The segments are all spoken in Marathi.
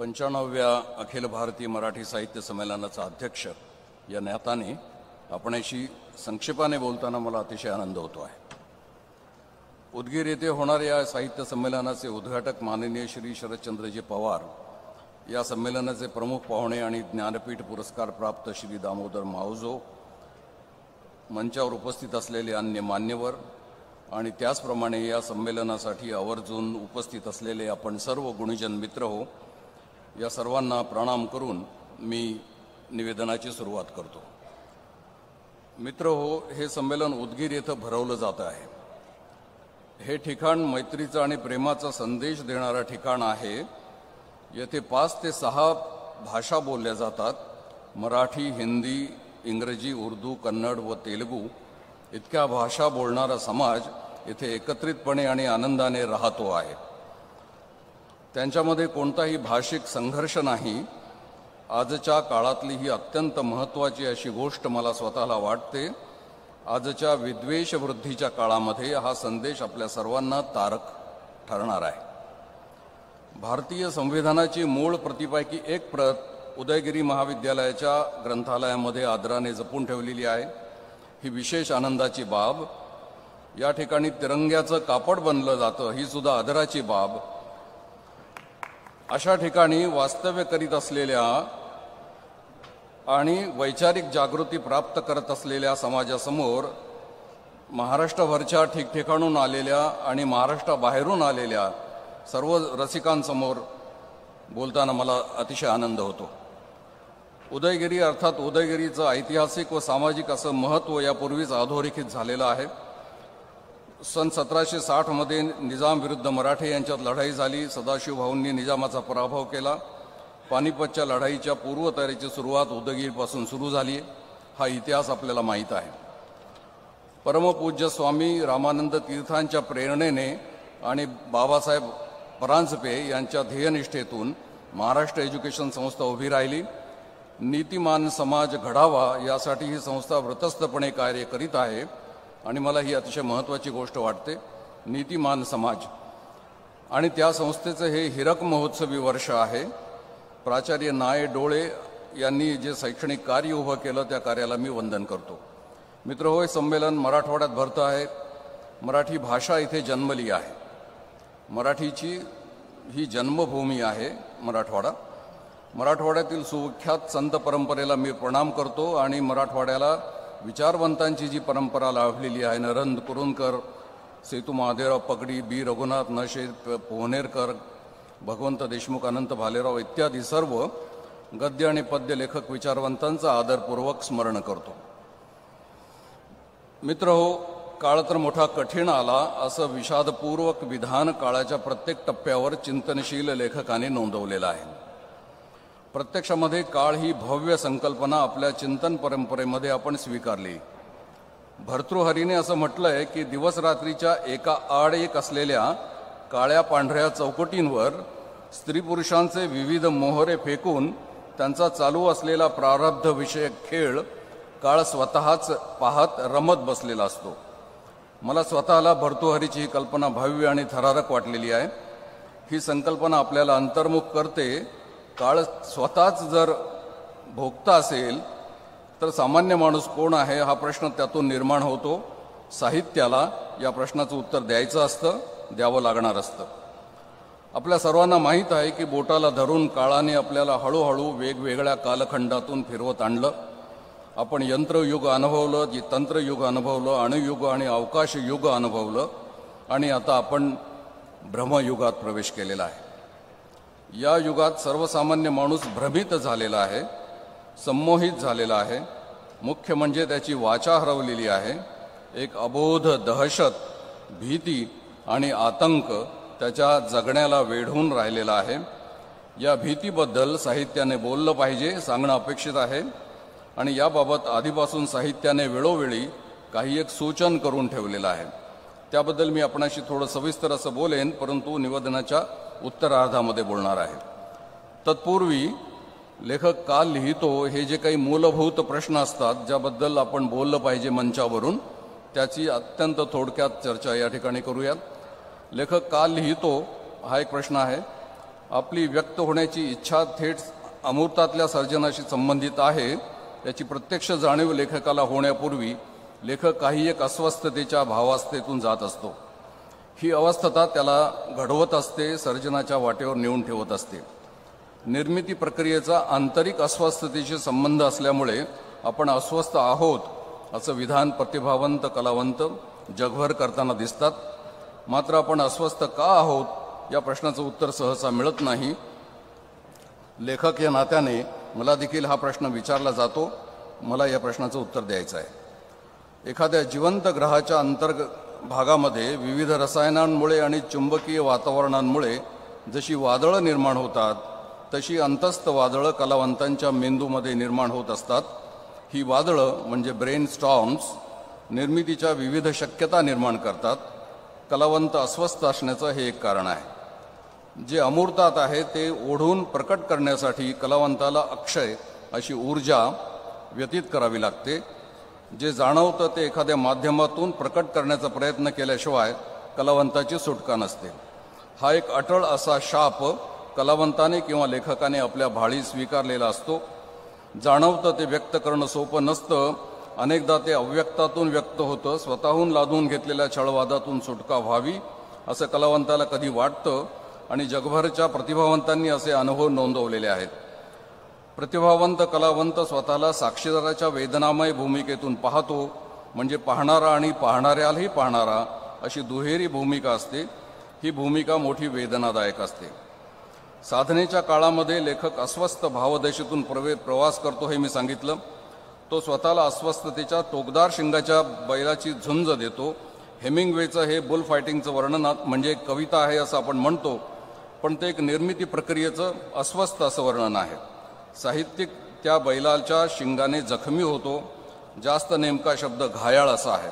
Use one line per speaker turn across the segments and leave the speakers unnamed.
95व्या अखिल भारतीय मराठी साहित्य संमेलनाचा अध्यक्ष या नात्याने आपणाशी संक्षेपाने बोलताना मला अतिशय आनंद होतो आहे। उदगीर येथे होणाऱ्या या साहित्य संमेलनाचे उद्घाटक माननीय श्री शरदचंद्रजी पवार, या संमेलनाचे प्रमुख पाहुणे आणि ज्ञानपीठ पुरस्कार प्राप्त श्री दामोदर मावजो, मंचावर उपस्थित असलेले अन्य मान्यवर आणि त्याचप्रमाणे या संमेलनासाठी आवर्जून उपस्थित असलेले आपण सर्व गुणीजन मित्र हो, या सर्वांना प्रणाम करून मी निवेदनाची सुरुवात करतो। मित्र हो, हे संमेलन उदगीर येथे भरवलं जात आहे। हे ठिकाण मैत्रीचा आणि प्रेमाचा संदेश देणारा ठिकाण आहे। येथे 5 ते 6 भाषा बोलल्या जातात। मराठी, हिंदी, इंग्रजी, उर्दू, कन्नड व तेलुगू इतक्या भाषा बोलणारा समाज येथे एकत्रितपणे आणि आनंदाने राहतो आहे। त्यांच्यामध्ये कोणताही भाषिक संघर्ष नाही। आजच्या काळातली ही अत्यंत महत्त्वाची अशी गोष्ट मला स्वतःला वाटते। आजच्या विद्वेष वृद्धीच्या काळामध्ये हा संदेश आपल्या सर्वांना तारक ठरणार आहे। भारतीय संविधानाची मूळ प्रतीपैकी एक प्रत उदयगिरी महाविद्यालयाच्या ग्रंथालयामध्ये आदराने जपून ठेवलेली आहे। ही विशेष आनंदाची बाब। या ठिकाणी तिरंग्याचं कापड बनलं जातं, ही सुद्धा आदराची बाब। अशा ठिकाणी वास्तव्य करीत असलेल्या आणि वैचारिक जागृती प्राप्त करत असलेल्या समाजासमोर महाराष्ट्रभरच्या ठिकठिकाणून आलेल्या आणि महाराष्ट्राबाहेरून आलेल्या सर्व रसिकांसमोर बोलताना मला अतिशय आनंद होतो। उदयगिरी अर्थात उदयगिरीचं ऐतिहासिक व सामाजिक असं महत्त्व यापूर्वीच अधोरेखित झालेलं आहे। सन 1760 मध्ये निजाम विरुद्ध मराठे यांच्यात लढाई झाली। सदाशिव भाऊंनी निजामाचा पराभव केला। पानिपतच्या लढाईच्या पूर्वतयारीची सुरुवात उदगीरपासून सुरू झाली। हा इतिहास आपल्याला माहीत आहे। परमपूज्य स्वामी रामानंद तीर्थांच्या प्रेरणेने आणि बाबासाहेब परांजपे यांच्या ध्येयनिष्ठेतून महाराष्ट्र एज्युकेशन संस्था उभी राहिली। नीतिमान समाज घडावा यासाठी ही संस्था व्रतस्थपणे कार्य करीत आहे आणि मला ही अतिशय महत्त्वाची गोष्ट वाटते, नीतिमान समाज। आणि त्या संस्थेचं हे हिरक महोत्सवी वर्ष आहे। प्राचार्य नाय डोळे यांनी जे शैक्षणिक कार्य उभं केलं त्या कार्याला मी वंदन करतो। मित्र हो, हे संमेलन मराठवाड्यात भरतं आहे। मराठी भाषा इथे जन्मली आहे। मराठीची ही जन्मभूमी आहे मराठवाडा। मराठवाड्यातील सुविख्यात संत परंपरेला मी प्रणाम करतो आणि मराठवाड्याला विचारवंतांची जी परंपरा लाभलेली आहे, नरेंद्र कुरुंदकर, सेतू महादेवराव पगडी, बी रघुनाथ नशे, पोहनेरकर, भगवंत देशमुख, अनंत भालेराव इत्यादी सर्व गद्य आणि पद्य लेखक विचारवंतांचा आदरपूर्वक स्मरण करतो। मित्र हो, काळ तर मोठा कठीण आला असं विषादपूर्वक विधान काळाच्या प्रत्येक टप्प्यावर चिंतनशील लेखकांनी नोंदवलेलं आहे। प्रत्यक्षामध्ये काळ ही भव्य संकल्पना आपल्या चिंतन परंपरेमध्ये आपण स्वीकारली। भर्तृहरीने असं म्हटलंय की दिवस रात्रीच्या एका आड एक असलेल्या काळ्या पांढऱ्या चौकटींवर स्त्री पुरुषांचे विविध मोहरे फेकून त्यांचा चालू असलेला प्रारब्ध विषयक खेळ काळ स्वतःच पाहत रमत बसलेला असतो। मला स्वतःला भर्तृहरीची ही कल्पना भव्य आणि थरारक वाटलेली आहे। ही संकल्पना आपल्याला अंतर्मुख करते। काळ स्वतःच जर भोगता असेल तर सामान्य माणूस कोण आहे हा प्रश्न त्यातून निर्माण होतो। साहित्याला या प्रश्नाचं उत्तर द्यायचं असतं, द्यावं लागणार असतं। आपल्या सर्वांना माहीत आहे की बोटाला धरून काळाने आपल्याला हळूहळू वेगवेगळ्या कालखंडातून फिरवत आणलं। आपण यंत्रयुग अनुभवलं, तंत्रयुग अनुभवलं, अणुयुग आणि अवकाश युग अनुभवलं आणि आता आपण ब्रह्मयुगात प्रवेश केलेला आहे। या युगात सर्वसामान्य माणूस भ्रमित झालेला आहे, संमोहित झालेला आहे। मुख्य म्हणजे त्याची वाचा हरवलेली आहे। एक अबोध दहशत, भीती आणि आतंक त्याच्या जगण्याला वेढून राहिलेला आहे। या भीतीबद्दल साहित्याने बोललं पाहिजे, सांगणं अपेक्षित आहे आणि याबाबत आधीपासून साहित्याने वेळोवेळी काही एक सूचन करून ठेवलेलं आहे। त्याबद्दल मी आपणाशी थोडं सविस्तर असं बोलेन, परंतु निवेदनाच्या उत्तरार्धामध्ये बोलणार आहे। तत्पूर्वी लेखक का लिहितो हे जे काही मूलभूत प्रश्न असतात ज्याबद्दल आपण बोललं पाहिजे मंचावरून, त्याची अत्यंत थोडक्यात चर्चा या ठिकाणी करूयात। लेखक का लिहितो हा एक प्रश्न आहे। आपली व्यक्त होण्याची इच्छा थेट अमूर्तातल्या सर्जनाशी संबंधित आहे याची प्रत्यक्ष जाणीव लेखकाला होण्यापूर्वी लेखक काही एक अस्वस्थतेच्या भावावस्थेतून जात असतो। ही अवस्था त्याला घडवत असते, सर्जनाच्या वाटेवर नेऊन ठेवत असते। निर्मिती प्रक्रियेचा आंतरिक अस्वस्थतेशी संबंध असल्यामुळे आपण अस्वस्थ आहोत असं विधान प्रतिभावंत कलावंत जगभर करताना दिसतात। मात्र आपण अस्वस्थ का आहोत या प्रश्नाचं उत्तर सहसा मिळत नाही। लेखक या नात्याने मला देखील हा प्रश्न विचारला जातो, मला या प्रश्नाचं उत्तर द्यायचं आहे। एखाद्या जिवंत ग्रहाच्या अंतर्भागामध्ये विविध रसायनांमुळे आणि चुंबकीय वातावरणांमुळे जशी वादळं निर्माण होतात तशी अंतस्थ वादळं कलावंतांच्या मेंदूमध्ये निर्माण होत असतात। ही वादळं म्हणजे ब्रेन स्टॉर्म्स निर्मितीच्या विविध शक्यता निर्माण करतात। कलावंत अस्वस्थ असण्याचं हे एक कारण आहे। जे अमूर्तात आहे ते ओढून प्रकट करण्यासाठी कलावंताला अक्षय अशी ऊर्जा व्यतीत करावी लागते। जे जाणवतं ते एखाद्या माध्यमातून प्रकट करण्याचा प्रयत्न केल्याशिवाय कलावंताची सुटका नसते। हा एक अटळ असा शाप कलावंताने किंवा लेखकाने आपल्या भाळी स्वीकारलेला असतो। जाणवतं ते व्यक्त करणं सोपं नसतं, अनेकदा ते अव्यक्तातून व्यक्त होतं। स्वतःहून लादून घेतलेल्या छळवादातून सुटका व्हावी असं कलावंताला कधी वाटतं आणि जगभरच्या प्रतिभावंतांनी असे अनुभव नोंदवलेले आहेत। प्रतिभावंत कलावंत स्वतःला साक्षीदाराच्या वेदनामय भूमिकेतून पाहतो, म्हणजे पाहणारा आणि पाहणाऱ्यालाही पाहणारा अशी दुहेरी भूमिका असते। ही भूमिका मोठी वेदनादायक असते। साधनेच्या काळामध्ये लेखक अस्वस्थ भावदशेतून प्रवास करतो हे मी सांगितलं। तो स्वतःला अस्वस्थतेच्या टोकदार शिंगाच्या बैलाची झुंज देतो। हेमिंग्वेचं हे बुल फायटिंगचं वर्णन म्हणजे एक कविता आहे असं आपण म्हणतो, पण ते एक निर्मिती प्रक्रियेचं अस्वस्थ असं वर्णन आहे। साहित्यिक त्या बैलाच्या शिंगाने जखमी होतो। जास्त नेमका शब्द घायाळ असा आहे।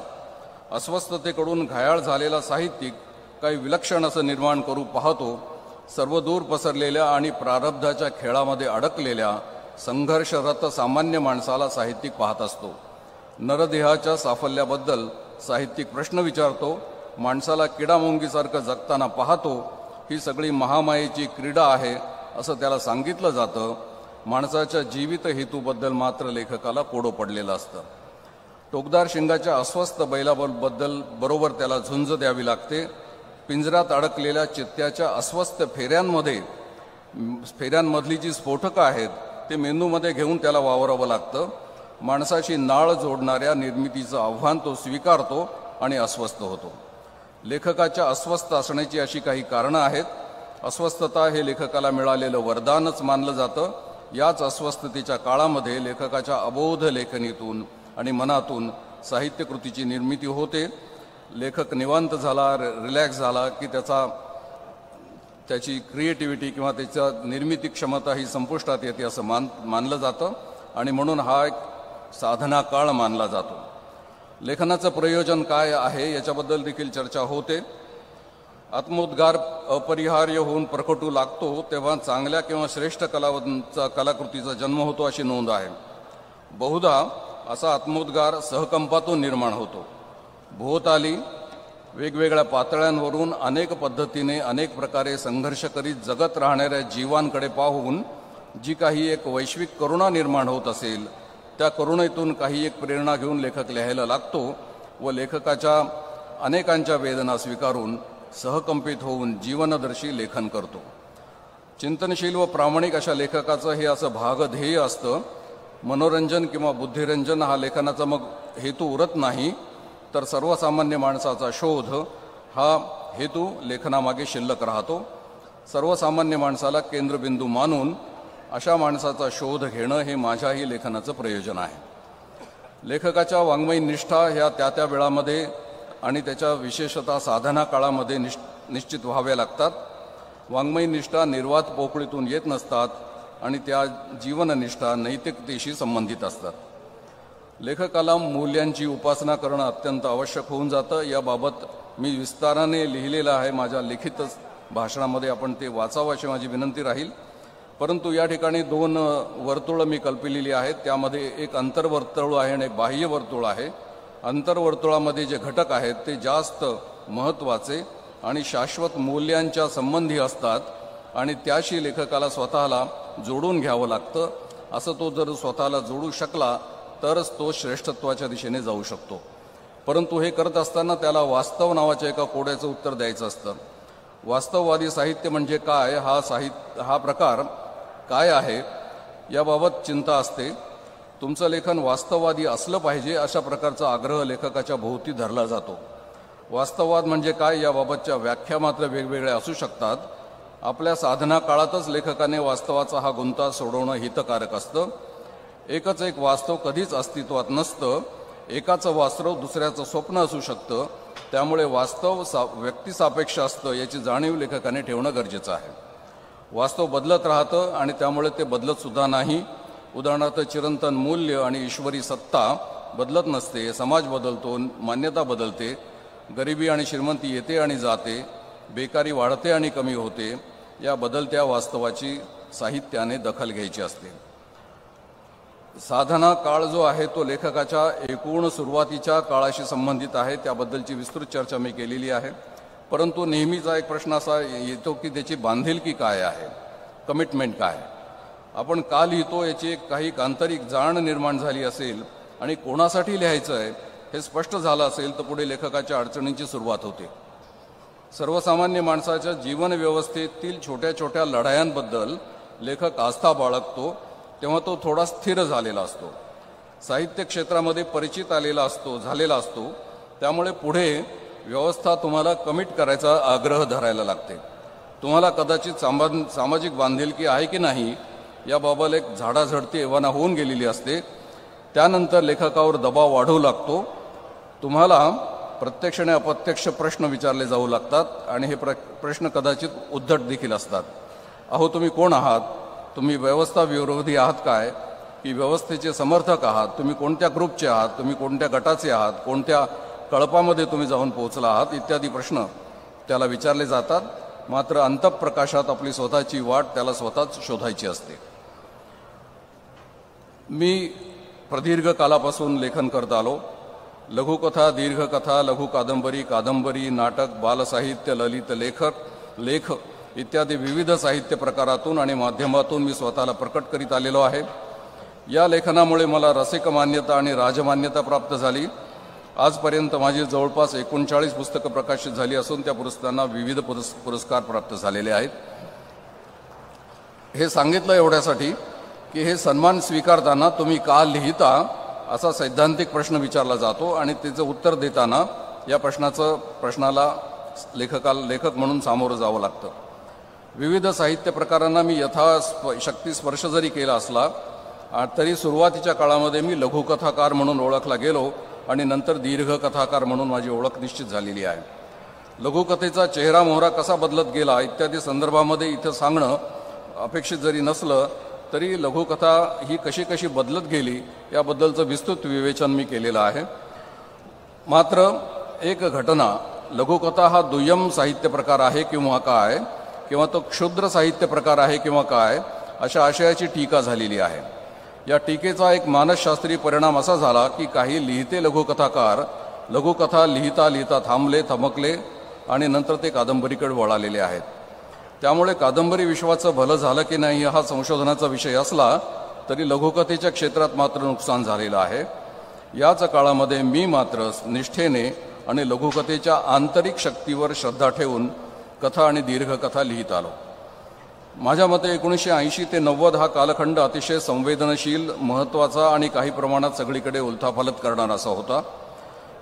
अस्वस्थतेकडून घायाळ झालेला साहित्यिक काही विलक्षण असं निर्माण करू पाहतो। सर्वदूर पसरलेल्या आणि प्रारब्धाच्या खेळामध्ये अडकलेल्या संघर्षरत सामान्य माणसाला साहित्यिक पाहत असतो। नरदेहाच्या साफल्याबद्दल साहित्यिक प्रश्न विचारतो। माणसाला किडामुंगीसारखं जगताना पाहतो। ही सगळी महामायेची क्रीडा आहे असं त्याला सांगितलं जातं। माणसाच्या जीवित हेतूबद्दल मात्र लेखकाला कोडं पडलेलं असतं। टोकदार शिंगाच्या अस्वस्थ बैलाबद्दल बरोबर त्याला झुंज द्यावी लागते। पिंजऱ्यात अडकलेल्या चित्त्याच्या अस्वस्थ फेऱ्यांमधली जी स्फोटकं आहेत ते मेंदूमध्ये घेऊन त्याला वावरावं लागतं। माणसाशी नाळ जोडणाऱ्या निर्मितीचं आव्हान तो स्वीकारतो आणि अस्वस्थ होतो। लेखकाच्या अस्वस्थ असण्याची अशी काही कारणं आहेत। अस्वस्थता हे लेखकाला मिळालेलं वरदानच मानलं जातं। याच अस्वस्थतेच्या काळामध्ये लेखकाच्या अबोध लेखनीतून आणि मनातून साहित्यकृतीची निर्मिती होते। लेखक निवांत झाला, रिलॅक्स झाला की त्याची क्रिएटिव्हिटी किंवा त्याच्या निर्मिती क्षमता ही संपुष्टात येते असं मानलं जातं आणि म्हणून हा एक साधना काळ मानला जातो। लेखनाचं प्रयोजन काय आहे याच्याबद्दल देखील चर्चा होते। आत्मोद्गार अपरिहार्य होऊन प्रकटू लागतो तेव्हा चांगल्या किंवा श्रेष्ठ कलाकृतीचा जन्म होतो अशी नोंद आहे। बहुधा असा आत्मोद्गार सहकंपातून निर्माण होतो। भोवताली वेगवेगळ्या पातळ्यांवरून अनेक पद्धतीने अनेक प्रकारे संघर्ष करीत जगत राहणाऱ्या जीवांकडे पाहून जी काही एक वैश्विक करुणा निर्माण होत असेल त्या करुणेतून काही एक प्रेरणा घेऊन लेखक लिहायला लागतो व लेखकाच्या अनेकांच्या वेदना स्वीकारून सहकंपित होऊन जीवनदर्शी लेखन करतो। चिंतनशील व प्रामाणिक अशा लेखकाचं हे असं भागध्येय असतं। मनोरंजन किंवा बुद्धिरंजन हा लेखनाचा मग हेतू उरत नाही, तर सर्वसामान्य माणसाचा शोध हा हेतू लेखनामागे शिल्लक राहतो। सर्वसामान्य माणसाला केंद्रबिंदू मानून अशा माणसाचा शोध घेणं हे माझ्याही लेखनाचं प्रयोजन आहे। लेखकाच्या वाङ्मयी निष्ठा ह्या त्या वेळामध्ये आणि त्याच्या विशेषतः साधना काळामध्ये निश्चित व्हाव्या लागतात। वाङ्मयी निष्ठा निर्वात पोकळीतून येत नसतात आणि त्या जीवननिष्ठा नैतिकतेशी संबंधित असतात। लेखकाला मूल्यांची उपासना करणं अत्यंत आवश्यक होऊन जातं। याबाबत मी विस्ताराने लिहिलेलं आहे माझ्या लिखित भाषणामध्ये, आपण ते वाचावं अशी माझी विनंती राहील। परंतु या ठिकाणी दोन वर्तुळं मी कल्पिलेली आहेत, त्यामध्ये एक अंतर्वर्तुळ आहे आणि एक बाह्य वर्तुळ आहे। अंतर्वर्तुळामध्ये जे घटक आहेत ते जास्त महत्त्वाचे आणि शाश्वत मूल्यांच्या संबंधी असतात आणि त्याशी लेखकाला स्वतःला जोडून घ्यावं लागतं. असं तो जर स्वतःला जोडू शकला तरच तो श्रेष्ठत्वाच्या दिशेने जाऊ शकतो. परंतु हे करत असताना त्याला वास्तव नावाच्या एका कोड्याचं उत्तर द्यायचं असतं. वास्तववादी साहित्य म्हणजे काय, हा प्रकार काय आहे याबाबत चिंता असते. तुमचं लेखन वास्तववादी असलं पाहिजे अशा प्रकारचा आग्रह लेखकाच्या भोवती धरला जातो. वास्तववाद म्हणजे काय याबाबतच्या व्याख्या मात्र वेगवेगळ्या असू शकतात. आपल्या साधना काळातच लेखकाने वास्तवाचा हा गुंता सोडवणं हितकारक असतं. एकच एक वास्तव कधीच अस्तित्वात नसतं. एकाचं वास्तव दुसऱ्याचं स्वप्न असू शकतं. त्यामुळे वास्तव व्यक्तिसापेक्ष असतं याची जाणीव लेखकाने ठेवणं गरजेचं आहे. वास्तव बदलत राहतं आणि त्यामुळे ते बदलत सुद्धा नाही. उदाहरणार्थ चिरंतन मूल्य आणि ईश्वरी सत्ता बदलत नसते. समाज बदलतो, मान्यता बदलते, गरिबी आणि श्रीमंती येते आणि जाते, बेकारी वाढते आणि कमी होते. या बदलत्या वास्तवाची साहित्याने दखल घ्यायची असते. साधना काळ जो आहे तो लेखकाच्या एकूण सुरुवातीच्या काळाशी संबंधित आहे. त्याबद्दलची विस्तृत चर्चा मी केलेली आहे. परंतु नेहमीचा एक प्रश्न असा येतो की त्याची बांधिलकी काय आहे, कमिटमेंट काय. आपण का लिहितो याची काही आंतरिक जाण निर्माण झाली असेल आणि कोणासाठी लिहायचं आहे हे स्पष्ट झालं असेल तर पुढे लेखकाच्या अडचणींची सुरुवात होते. सर्वसामान्य माणसाच्या जीवन व्यवस्थेतील छोट्या छोट्या लढायांबद्दल लेखक आस्था बाळगतो तेव्हा तो थोडा स्थिर झालेला असतो. साहित्य क्षेत्रामध्ये परिचित झालेला असतो. त्यामुळे पुढे व्यवस्था तुम्हाला कमिट करायचा आग्रह धरायला लागते. तुम्हाला कदाचित सामाजिक बांधिलकी आहे की नाही याबाबत एक झाडाझडती एव्हाना होऊन गेलेली असते. त्यानंतर लेखकावर दबाव वाढू लागतो. तुम्हाला प्रत्यक्ष आणि अप्रत्यक्ष प्रश्न विचारले जाऊ लागतात आणि हे प्रश्न कदाचित उद्धट देखील असतात. अहो तुम्ही कोण आहात, तुम्ही व्यवस्था विरोधी आहात काय की व्यवस्थेचे समर्थक आहात, तुम्ही कोणत्या ग्रुपचे आहात, तुम्ही कोणत्या गटाचे आहात, कोणत्या कळपामध्ये तुम्ही जाऊन पोहोचला आहात इत्यादी प्रश्न त्याला विचारले जातात. मात्र अंतःप्रकाशात आपली स्वतःची वाट त्याला स्वतःच शोधायची असते. मी प्रदीर्घ कालापासून लेखन करत आलो. लघुकथा, दीर्घकथा, लघु कादंबरी, नाटक, बालसाहित्य, ललित लेख इत्यादी विविध साहित्य प्रकारातून आणि माध्यमातून मी स्वतःला प्रकट करीत आलेलो आहे. या लेखनामुळे मला रसिक मान्यता आणि राजमान्यता प्राप्त झाली. आजपर्यंत माझी जवळपास 39 पुस्तकं प्रकाशित झाली असून त्या पुस्तकांना विविध पुरस्कार प्राप्त झालेले आहेत. हे सांगितलं एवढ्यासाठी की हे सन्मान स्वीकारताना तुम्ही का लिहिता असा सैद्धांतिक प्रश्न विचारला जातो आणि त्याचं उत्तर देताना या प्रश्नाला लेखक म्हणून सामोरं जावं लागतं. विविध साहित्य प्रकारांना मी यथाशक्ती स्पर्श जरी केला असला तरी सुरुवातीच्या काळामध्ये मी लघुकथाकार म्हणून ओळखला गेलो आणि नंतर दीर्घकथाकार म्हणून माझी ओळख निश्चित झालेली आहे. लघुकथेचा चेहरा मोहरा कसा बदलत गेला इत्यादी संदर्भामध्ये इथं सांगणं अपेक्षित जरी नसलं तरी लघुकथा ही कशी कशी बदलत गेली याबद्दलचं विस्तृत विवेचन मी केलेलं आहे. मात्र एक घटना, लघुकथा हा दुय्यम साहित्य प्रकार आहे किंवा काय, किंवा तो क्षुद्र साहित्य प्रकार आहे किंवा काय, अशा आशयाची टीका झालेली आहे. या टीकेचा एक मानसशास्त्रीय परिणाम असा झाला की काही लिहिते लघुकथाकार लघुकथा लिहिता लिहिता थमकले आणि नंतर ते कादंबरीकडे वळालेले आहेत. त्यामुळे कादंबरी विश्वाचं भलं झालं की नाही हा संशोधनाचा विषय असला तरी लघुकथेच्या क्षेत्रात मात्र नुकसान झालेलं आहे. याच काळामध्ये मी मात्र निष्ठेने आणि लघुकथेच्या आंतरिक शक्तीवर श्रद्धा ठेवून कथा आणि दीर्घकथा लिहित आलो. माझ्या मते 1980 ते 90 हा कालखंड अतिशय संवेदनशील, महत्त्वाचा आणि काही प्रमाणात सगळीकडे उलथापालथ करणारा असा होता.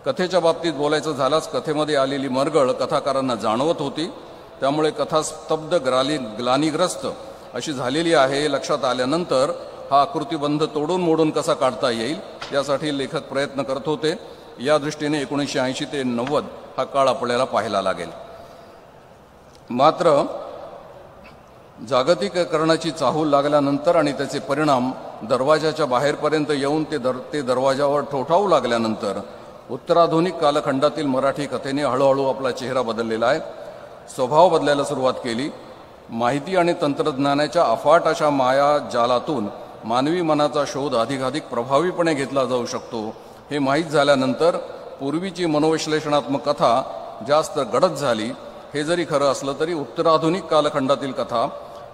कथेच्या बाबतीत बोलायचं झाल्यास कथेमध्ये आलेली मरगळ कथाकारांना जाणवत होती. त्यामुळे कथा स्तब्ध, ग्लानिग्रस्त अशी झालेली आहे हे लक्षात आल्यानंतर हा आकृतिबंध तोडून मोडून कसा काढता येईल यासाठी लेखक प्रयत्न करत होते. या दृष्टीने 1980 ते 90 हा काळ आपल्याला पाहायला लागेल. मात्र जागतिकीकरणाची चाहूल लागल्यानंतर आणि त्याचे परिणाम दरवाजाच्या बाहेरपर्यंत येऊन ते दरवाजावर ठोठावू लागल्यानंतर उत्तराधुनिक कालखंडातील मराठी कथेने हळूहळू आपला चेहरा बदललेला आहे, स्वभाव बदलायला सुरुवात केली. माहिती आणि तंत्रज्ञानाच्या अफाट अशा माया जालातून मानवी मनाचा शोध अधिकाधिक प्रभावीपणे घेतला जाऊ शकतो हे माहीत झाल्यानंतर पूर्वीची मनोविश्लेषणात्मक कथा जास्त गडद झाली हे जरी खरं असलं तरी उत्तराधुनिक कालखंडातील कथा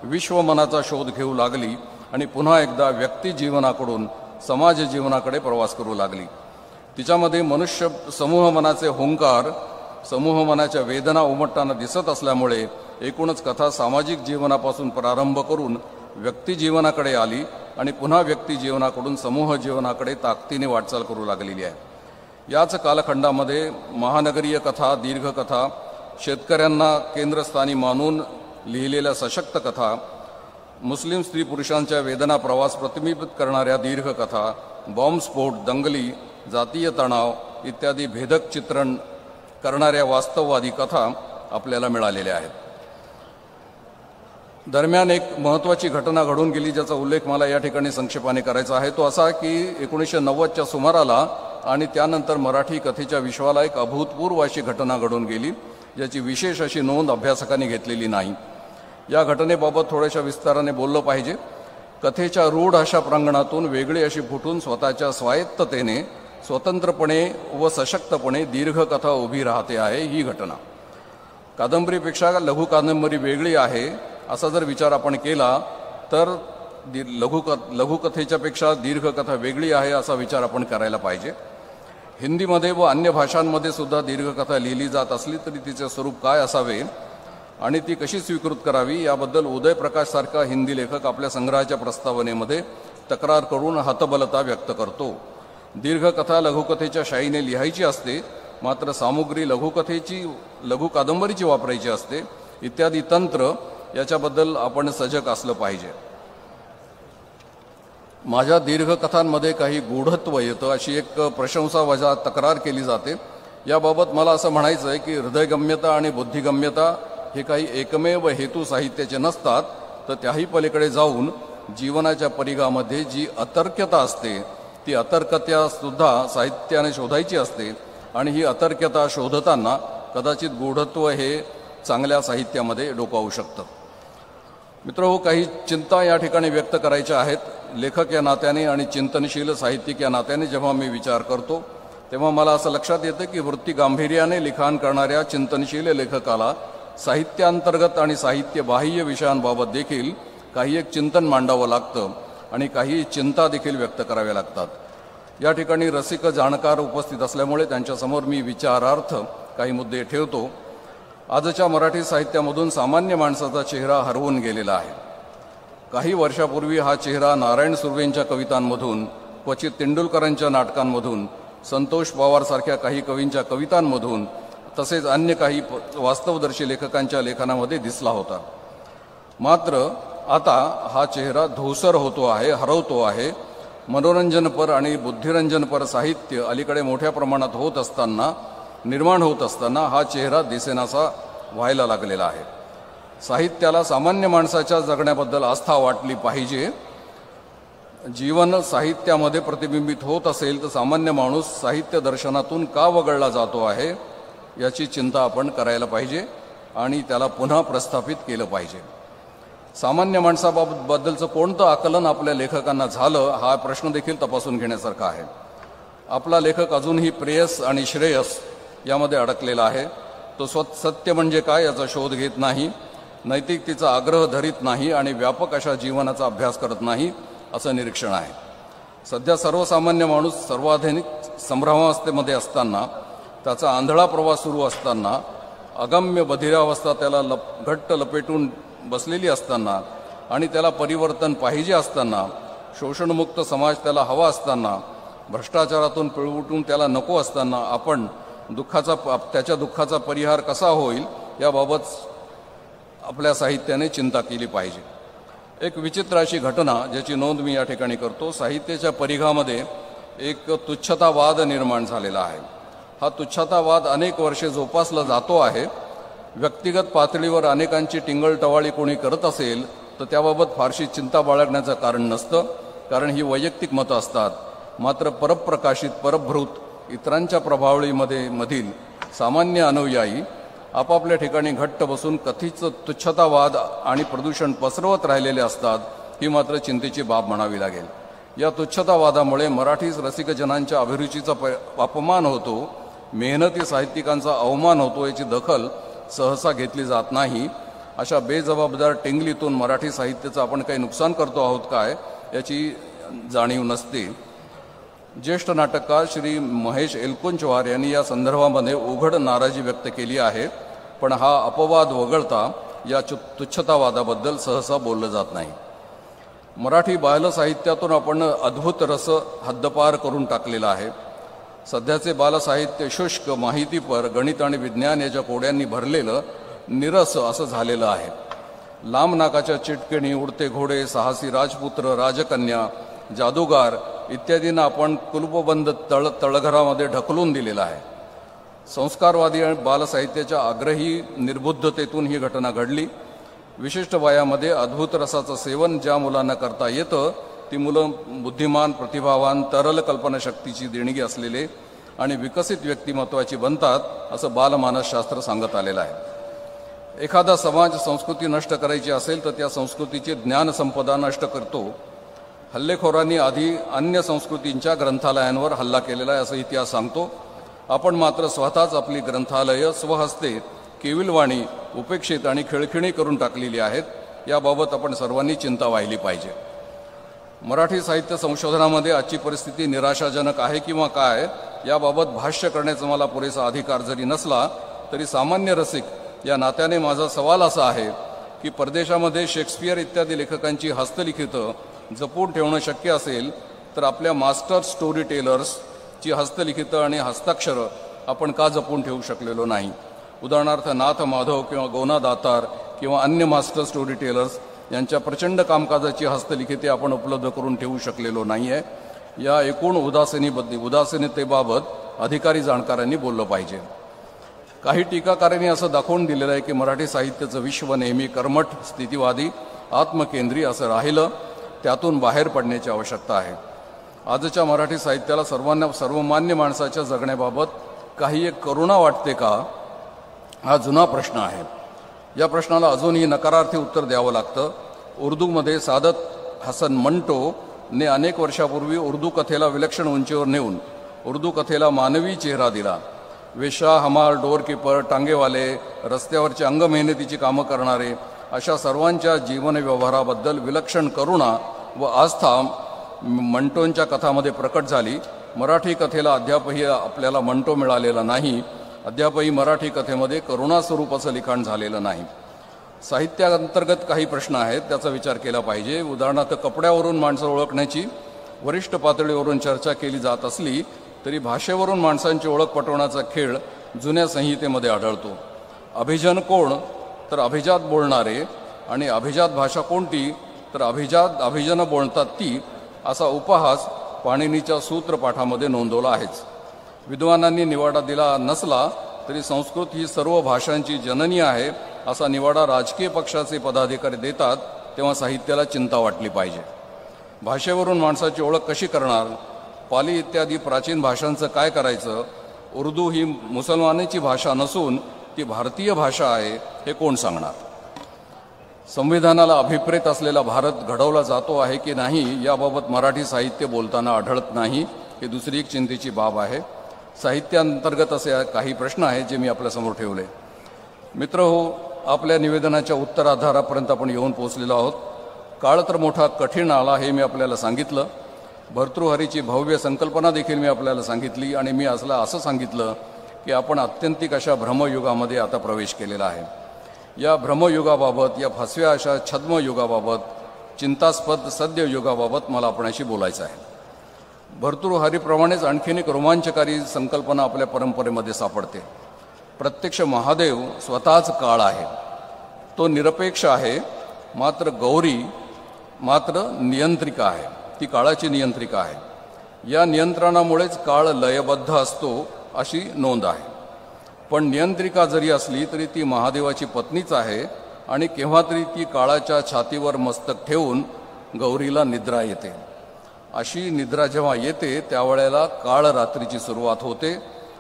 विश्वमनाचा शोध घेऊ लागली आणि पुन्हा एकदा व्यक्ती जीवनाकडून समाज जीवनाकडे प्रवास करू लागली. तिच्यामध्ये मनुष्य समूह मनाचे हुंकार, समूह मनाच्या वेदना उमटताना दिसत असल्यामुळे एकूणच कथा सामाजिक जीवनापासून प्रारंभ करून व्यक्ती जीवनाकडे आली आणि पुन्हा व्यक्ती जीवनाकडून समूह जीवनाकडे ताकदीने वाटचाल करू लागलेली आहे. याच कालखंडामध्ये महानगरीय कथा, दीर्घकथा, शेतकऱ्यांना केंद्रस्थानी मानून लिहिलेल्या सशक्त कथा, मुस्लिम स्त्री पुरुषांच्या वेदना प्रवास प्रतिबिंबित करणाऱ्या दीर्घकथा, बॉम्बस्फोट, दंगली, जातीय तणाव इत्यादी भेदक चित्रण करणाऱ्या वास्तववादी कथा आपल्याला मिळालेल्या आहेत. दरम्यान एक महत्त्वाची घटना घडून गेली ज्याचा उल्लेख मला या ठिकाणी संक्षेपाने करायचा आहे. तो असा की 1990च्या सुमाराला आणि त्यानंतर मराठी कथेच्या विश्वाला एक अभूतपूर्व अशी घटना घडून गेली ज्याची विशेष अशी नोंद अभ्यासकांनी घेतलेली नाही. या घटनेबाबत थोड्याशा विस्ताराने बोललं पाहिजे. कथेच्या रूढ अशा प्रांगणातून वेगळी अशी फुटून स्वतःच्या स्वायत्ततेने, स्वतंत्रपणे व सशक्तपणे दीर्घकथा उभी राहते आहे ही घटना. कादंबरीपेक्षा लघु कादंबरी वेगळी आहे असा जर विचार आपण केला तर लघुकथेच्या पेक्षा दीर्घकथा वेगळी आहे असा विचार आपण करायला पाहिजे. हिंदीमध्ये व अन्य भाषांमध्ये सुद्धा दीर्घकथा लिहिली जात असली तरी तिचे स्वरूप काय असावे आणि ती कशी स्वीकृत करावी याबद्दल उदय प्रकाश सारखा हिंदी लेखक आपल्या संग्रहाच्या प्रस्तावनेमध्ये तक्रार करून हतबलता व्यक्त करतो. दीर्घकथा लघुकथेच्या शाईने लिहायची असते, मात्र सामुग्री लघु कादंबरीची वापरायची असते इत्यादी तंत्र याच्याबद्दल आपण सजग असलं पाहिजे. माझ्या दीर्घकथांमध्ये काही गूढत्व येतं अशी एक प्रशंसावजा तक्रार केली जाते. याबाबत मला असं म्हणायचं आहे की हृदयगम्यता आणि बुद्धिगम्यता हे काही एकमेव हेतू साहित्याचे नसतात, तर त्याही पलीकडे जाऊन जीवनाच्या परिघामध्ये जी अतर्क्यता असते ती अतर्क्यता सुद्धा साहित्याने शोधायची असते आणि ही अतर्क्यता शोधताना कदाचित गूढत्व हे चांगल्या साहित्यामध्ये डोकावू शकतं. मित्रहो, काही चिंता या ठिकाणी व्यक्त करायच्या आहेत. लेखक या नात्याने आणि चिंतनशील साहित्यिक या नात्याने जेव्हा मी विचार करतो तेव्हा मला असं लक्षात येतं की वृत्ती गांभीर्याने लिखाण करणाऱ्या चिंतनशील लेखकाला साहित्यांतर्गत आणि साहित्यबाह्य विषयांबाबत देखील काही एक चिंतन मांडावं लागतं आणि काही चिंता देखील व्यक्त कराव्या लागतात. या ठिकाणी रसिक जाणकार उपस्थित असल्यामुळे त्यांच्यासमोर मी विचारार्थ काही मुद्दे ठेवतो. आजच्या मराठी साहित्यामधून सामान्य माणसाचा चेहरा हरवून गेलेला आहे. काही वर्षापूर्वी हा चेहरा नारायण सुर्वेंच्या कवितांमधून, क्वचित तेंडुलकरांच्या नाटकांमधून, संतोष पवारसारख्या काही कवींच्या कवितांमधून तसेच अन्य काही वास्तवदर्शी लेखकांच्या लेखनामध्ये दिसला होता. मात्र आता हा चेहरा धूसर होतो आहे, हरवतो आहे. मनोरंजनपर आणि बुद्धिरंजनपर साहित्य अलीकडे मोठ्या प्रमाणात निर्माण होत असताना हा चेहरा दिसेनासा व्हायला लागलेला आहे. साहित्याला सामान्य माणसाच्या जगण्याबद्दल आस्था वाटली पाहिजे. जीवन साहित्यामध्ये प्रतिबिंबित होत असेल तर सामान्य माणूस साहित्य दर्शनातून का वगळला जातो आहे याची चिंता आपण करायला पाहिजे आणि त्याला पुन्हा प्रस्थापित केलं पाहिजे. सामान्य माणसाबद्दलचं कोणतं आकलन आपल्या लेखकांना झालं हा प्रश्न देखील तपासून घेण्यासारखा आहे. आपला लेखक अजूनही प्रेयस आणि श्रेयस यामध्ये अडकलेला आहे. तो सत्य म्हणजे काय याचा शोध घेत नाही, नैतिकतेचा आग्रह धरीत नाही आणि व्यापक अशा जीवनाचा अभ्यास करत नाही असं निरीक्षण आहे. सध्या सर्वसामान्य माणूस सर्वाधिक संभ्रमावस्थेमध्ये असताना, त्याचा आंधळा प्रवास सुरू असताना, अगम्य बधिरावस्था त्याला घट्ट लपेटून बसलेली असताना आणि त्याला परिवर्तन पाहिजे असताना, शोषणमुक्त समाज त्याला हवा असताना, भ्रष्टाचारातून पिळवटून त्याला नको असताना आपण त्याच्या दुःखाचा परिहार कसा होईल याबाबत आपल्या साहित्याने चिंता केली पाहिजे. एक विचित्र अशी घटना ज्याची नोंद मी या ठिकाणी करतो. साहित्याच्या परिघामध्ये एक तुच्छतावाद निर्माण झालेला आहे. हा तुच्छतावाद अनेक वर्षे जोपासला जातो आहे. व्यक्तिगत पातळीवर अनेकांची टिंगलटवाळी कोणी करत असेल तर त्याबाबत फारशी चिंता बाळगण्याचं कारण नसतं, कारण ही वैयक्तिक मतं असतात. मात्र परप्रकाशित, परभृत, इतरांच्या प्रभावळीमधील सामान्य अनुयायी आपापल्या ठिकाणी घट्ट बसून कथित तुच्छतावाद आणि प्रदूषण पसरवत राहिलेले असतात. ही मात्र चिंतेची बाब म्हणावी लागेल. या तुच्छतावादामुळे मराठी रसिकजनांच्या अभिरुचीचा अपमान होतो, मेहनती साहित्यिकांचा अवमान होतो याची दखल सहसा घेतली जात नाही. अशा बेजबाबदार टेंगलीतून मराठी साहित्याचं आपण काही नुकसान करतो आहोत काय याची जाणीव नसते. ज्येष्ठ नाटककार श्री महेश एलकुंचवार यांनी या संदर्भामध्ये उघड नाराजी व्यक्त केली आहे. पण हा अपवाद वगळता या तुच्छतावादाबद्दल सहसा बोललं जात नाही. मराठी बालसाहित्यातून आपण अद्भुत रस हद्दपार करून टाकलेला आहे. सध्याचे बालसाहित्य शुष्क, माहितीपर, गणित आणि विज्ञान याच्या कोड्यांनी भरलेलं निरस असं झालेलं आहे. लांब नाकाच्या चिटकेणी, उडते घोडे, साहसी राजपुत्र, राजकन्या, जादूगार इत्यादींना आपण कुलूपबंद तळघरामध्ये ढकलून दिलेलं आहे. संस्कारवादी आणि बालसाहित्याच्या आग्रही निर्बुद्धतेतून ही घटना घडली. विशिष्ट वयामध्ये अद्भुत रसाचं सेवन ज्या मुलांना करता येतं ती मुलं बुद्धिमान, प्रतिभावान, तरल कल्पनाशक्तीची देणगी असलेले आणि विकसित व्यक्तिमत्वाची बनतात असं बालमानसशास्त्र सांगत आलेलं आहे. एखादा समाज संस्कृती नष्ट करायची असेल तर त्या संस्कृतीची ज्ञानसंपदा नष्ट करतो. हल्लेखोरांनी आधी अन्य संस्कृतींच्या ग्रंथालयांवर हल्ला केलेला आहे असं इतिहास सांगतो. आपण मात्र स्वतःच आपली ग्रंथालयं स्वहस्ते केविलवाणी, उपेक्षित आणि खिळखिणी करून टाकलेली आहेत. याबाबत आपण सर्वांनी चिंता वाहिली पाहिजे. मराठी साहित्य संशोधनामध्ये आजची परिस्थिती निराशाजनक आहे किंवा काय याबाबत भाष्य करण्याचा मला पुरेसा अधिकार जरी नसला तरी सामान्य रसिक या नात्याने माझा सवाल असा आहे की परदेशामध्ये शेक्सपियर इत्यादी लेखकांची हस्तलिखितं जपून ठेवणं शक्य असेल तर आपल्या मास्टर स्टोरी टेलर्सची हस्तलिखितं आणि हस्ताक्षरं आपण का जपून ठेवू शकलेलो नाही. उदाहरणार्थ नाथ माधव किंवा गोना दातार किंवा अन्य मास्टर स्टोरी टेलर्स यांच्या प्रचंड कामकाजाची हस्तलिखिते आपण उपलब्ध करून ठेवू शकलेलो नाही आहे. या एकूण उदासीनतेबाबत अधिकारी जाणकारांनी बोललं पाहिजे. काही टीकाकारांनी असं दाखवून दिलेलं आहे की मराठी साहित्याचं विश्व नेहमी कर्मठ, स्थितिवादी, आत्मकेंद्री असं राहिलं. त्यातून बाहेर पडण्याची आवश्यकता आहे. आजच्या मराठी साहित्याला सर्वमान्य माणसाच्या जगण्याबाबत काही एक करुणा वाटते का हा जुना प्रश्न आहे. या प्रश्नाला अजूनही नकारार्थी उत्तर द्यावं लागतं. उर्दूमध्ये सादत हसन मंटोने अनेक वर्षापूर्वी उर्दू कथेला विलक्षण उंचीवर नेऊन उर्दू कथेला मानवी चेहरा दिला. वेश्या, हमाल, डोरकीपर, टांगेवाले, रस्त्यावरचे अंग मेहनतीची कामं करणारे अशा सर्वांच्या जीवन व्यवहाराबद्दल विलक्षण करुणा व आस्था मंटोंच्या कथामध्ये प्रकट झाली. मराठी कथेला अद्यापही आपल्याला मंटो मिळालेला नाही. अद्यापही मराठी कथेमध्ये करुणा स्वरूपाचं लिखाण झालेलं नाही. साहित्याअंतर्गत काही प्रश्न आहेत त्याचा विचार केला पाहिजे. उदाहरणार्थ कपड्यावरून माणसं ओळखण्याची वरिष्ठ पातळीवरून चर्चा केली जात असली तरी भाषेवरून माणसांची ओळख पटवण्याचा खेळ जुन्या संहितेमध्ये आढळतो. अभिजन कोण तर अभिजात बोलणारे आणि अभिजात भाषा कोणती तर अभिजन बोलतात ती असा उपहास पाणिनीच्या सूत्रपाठामध्ये नोंदवला आहेच. विद्वानांनी निवाडा दिला नसला तरी संस्कृत ही सर्व भाषांची जननी आहे असा निवाडा राजकीय पक्षाचे पदाधिकारी देतात तेव्हा साहित्याला चिंता वाटली पाहिजे. भाषेवरून माणसाची ओळख कशी करणार? पाली इत्यादी प्राचीन भाषांचं काय करायचं? उर्दू ही मुसलमानांची भाषा नसून ती भारतीय भाषा आहे हे कोण सांगणार? संविधानाला अभिप्रेत असलेला भारत घडवला जातो आहे की नाही याबाबत मराठी साहित्य बोलताना आढळत नाही. ही दुसरी एक चिंतेची बाब आहे. साहित्याअंतर्गत असे काही प्रश्न आहेत जे मी आपल्यासमोर ठेवले. मित्रहो, आपल्या निवेदनाच्या उत्तराधारापर्यंत आपण येऊन पोहोचलेलो आहोत. काळ तर मोठा कठीण आला हे मी आपल्याला सांगितलं. भर्तृहरीची भव्य संकल्पना देखील मी आपल्याला सांगितली आणि मी असं सांगितलं की आपण आत्यंतिक अशा भ्रमयुगामध्ये आता प्रवेश केलेला आहे. या भ्रमयुगाबाबत, या फसव्या अशा छद्मयुगाबाबत, चिंतास्पद सद्ययुगाबाबत मला आपणाशी बोलायचं आहे. भर्तृहरीप्रमाणेच आणखीन एक रोमांचकारी संकल्पना आपल्या परंपरेमध्ये सापडते. प्रत्यक्ष महादेव स्वतःच काळ आहे. तो निरपेक्ष आहे, मात्र गौरी मात्र नियंत्रिका आहे. ती काळाची नियंत्रिका आहे. या नियंत्रणामुळेच काळ लयबद्ध असतो अशी नोंद आहे. पण नियंत्रिका जरी असली तरी ती महादेवाची पत्नीच आहे आणि केव्हा तरी ती काळाच्या छातीवर मस्तक ठेवून गौरीला निद्रा येते. अशी निद्रा जेव्हा येते त्यावेळेला काळ रात्रीची सुरुवात होते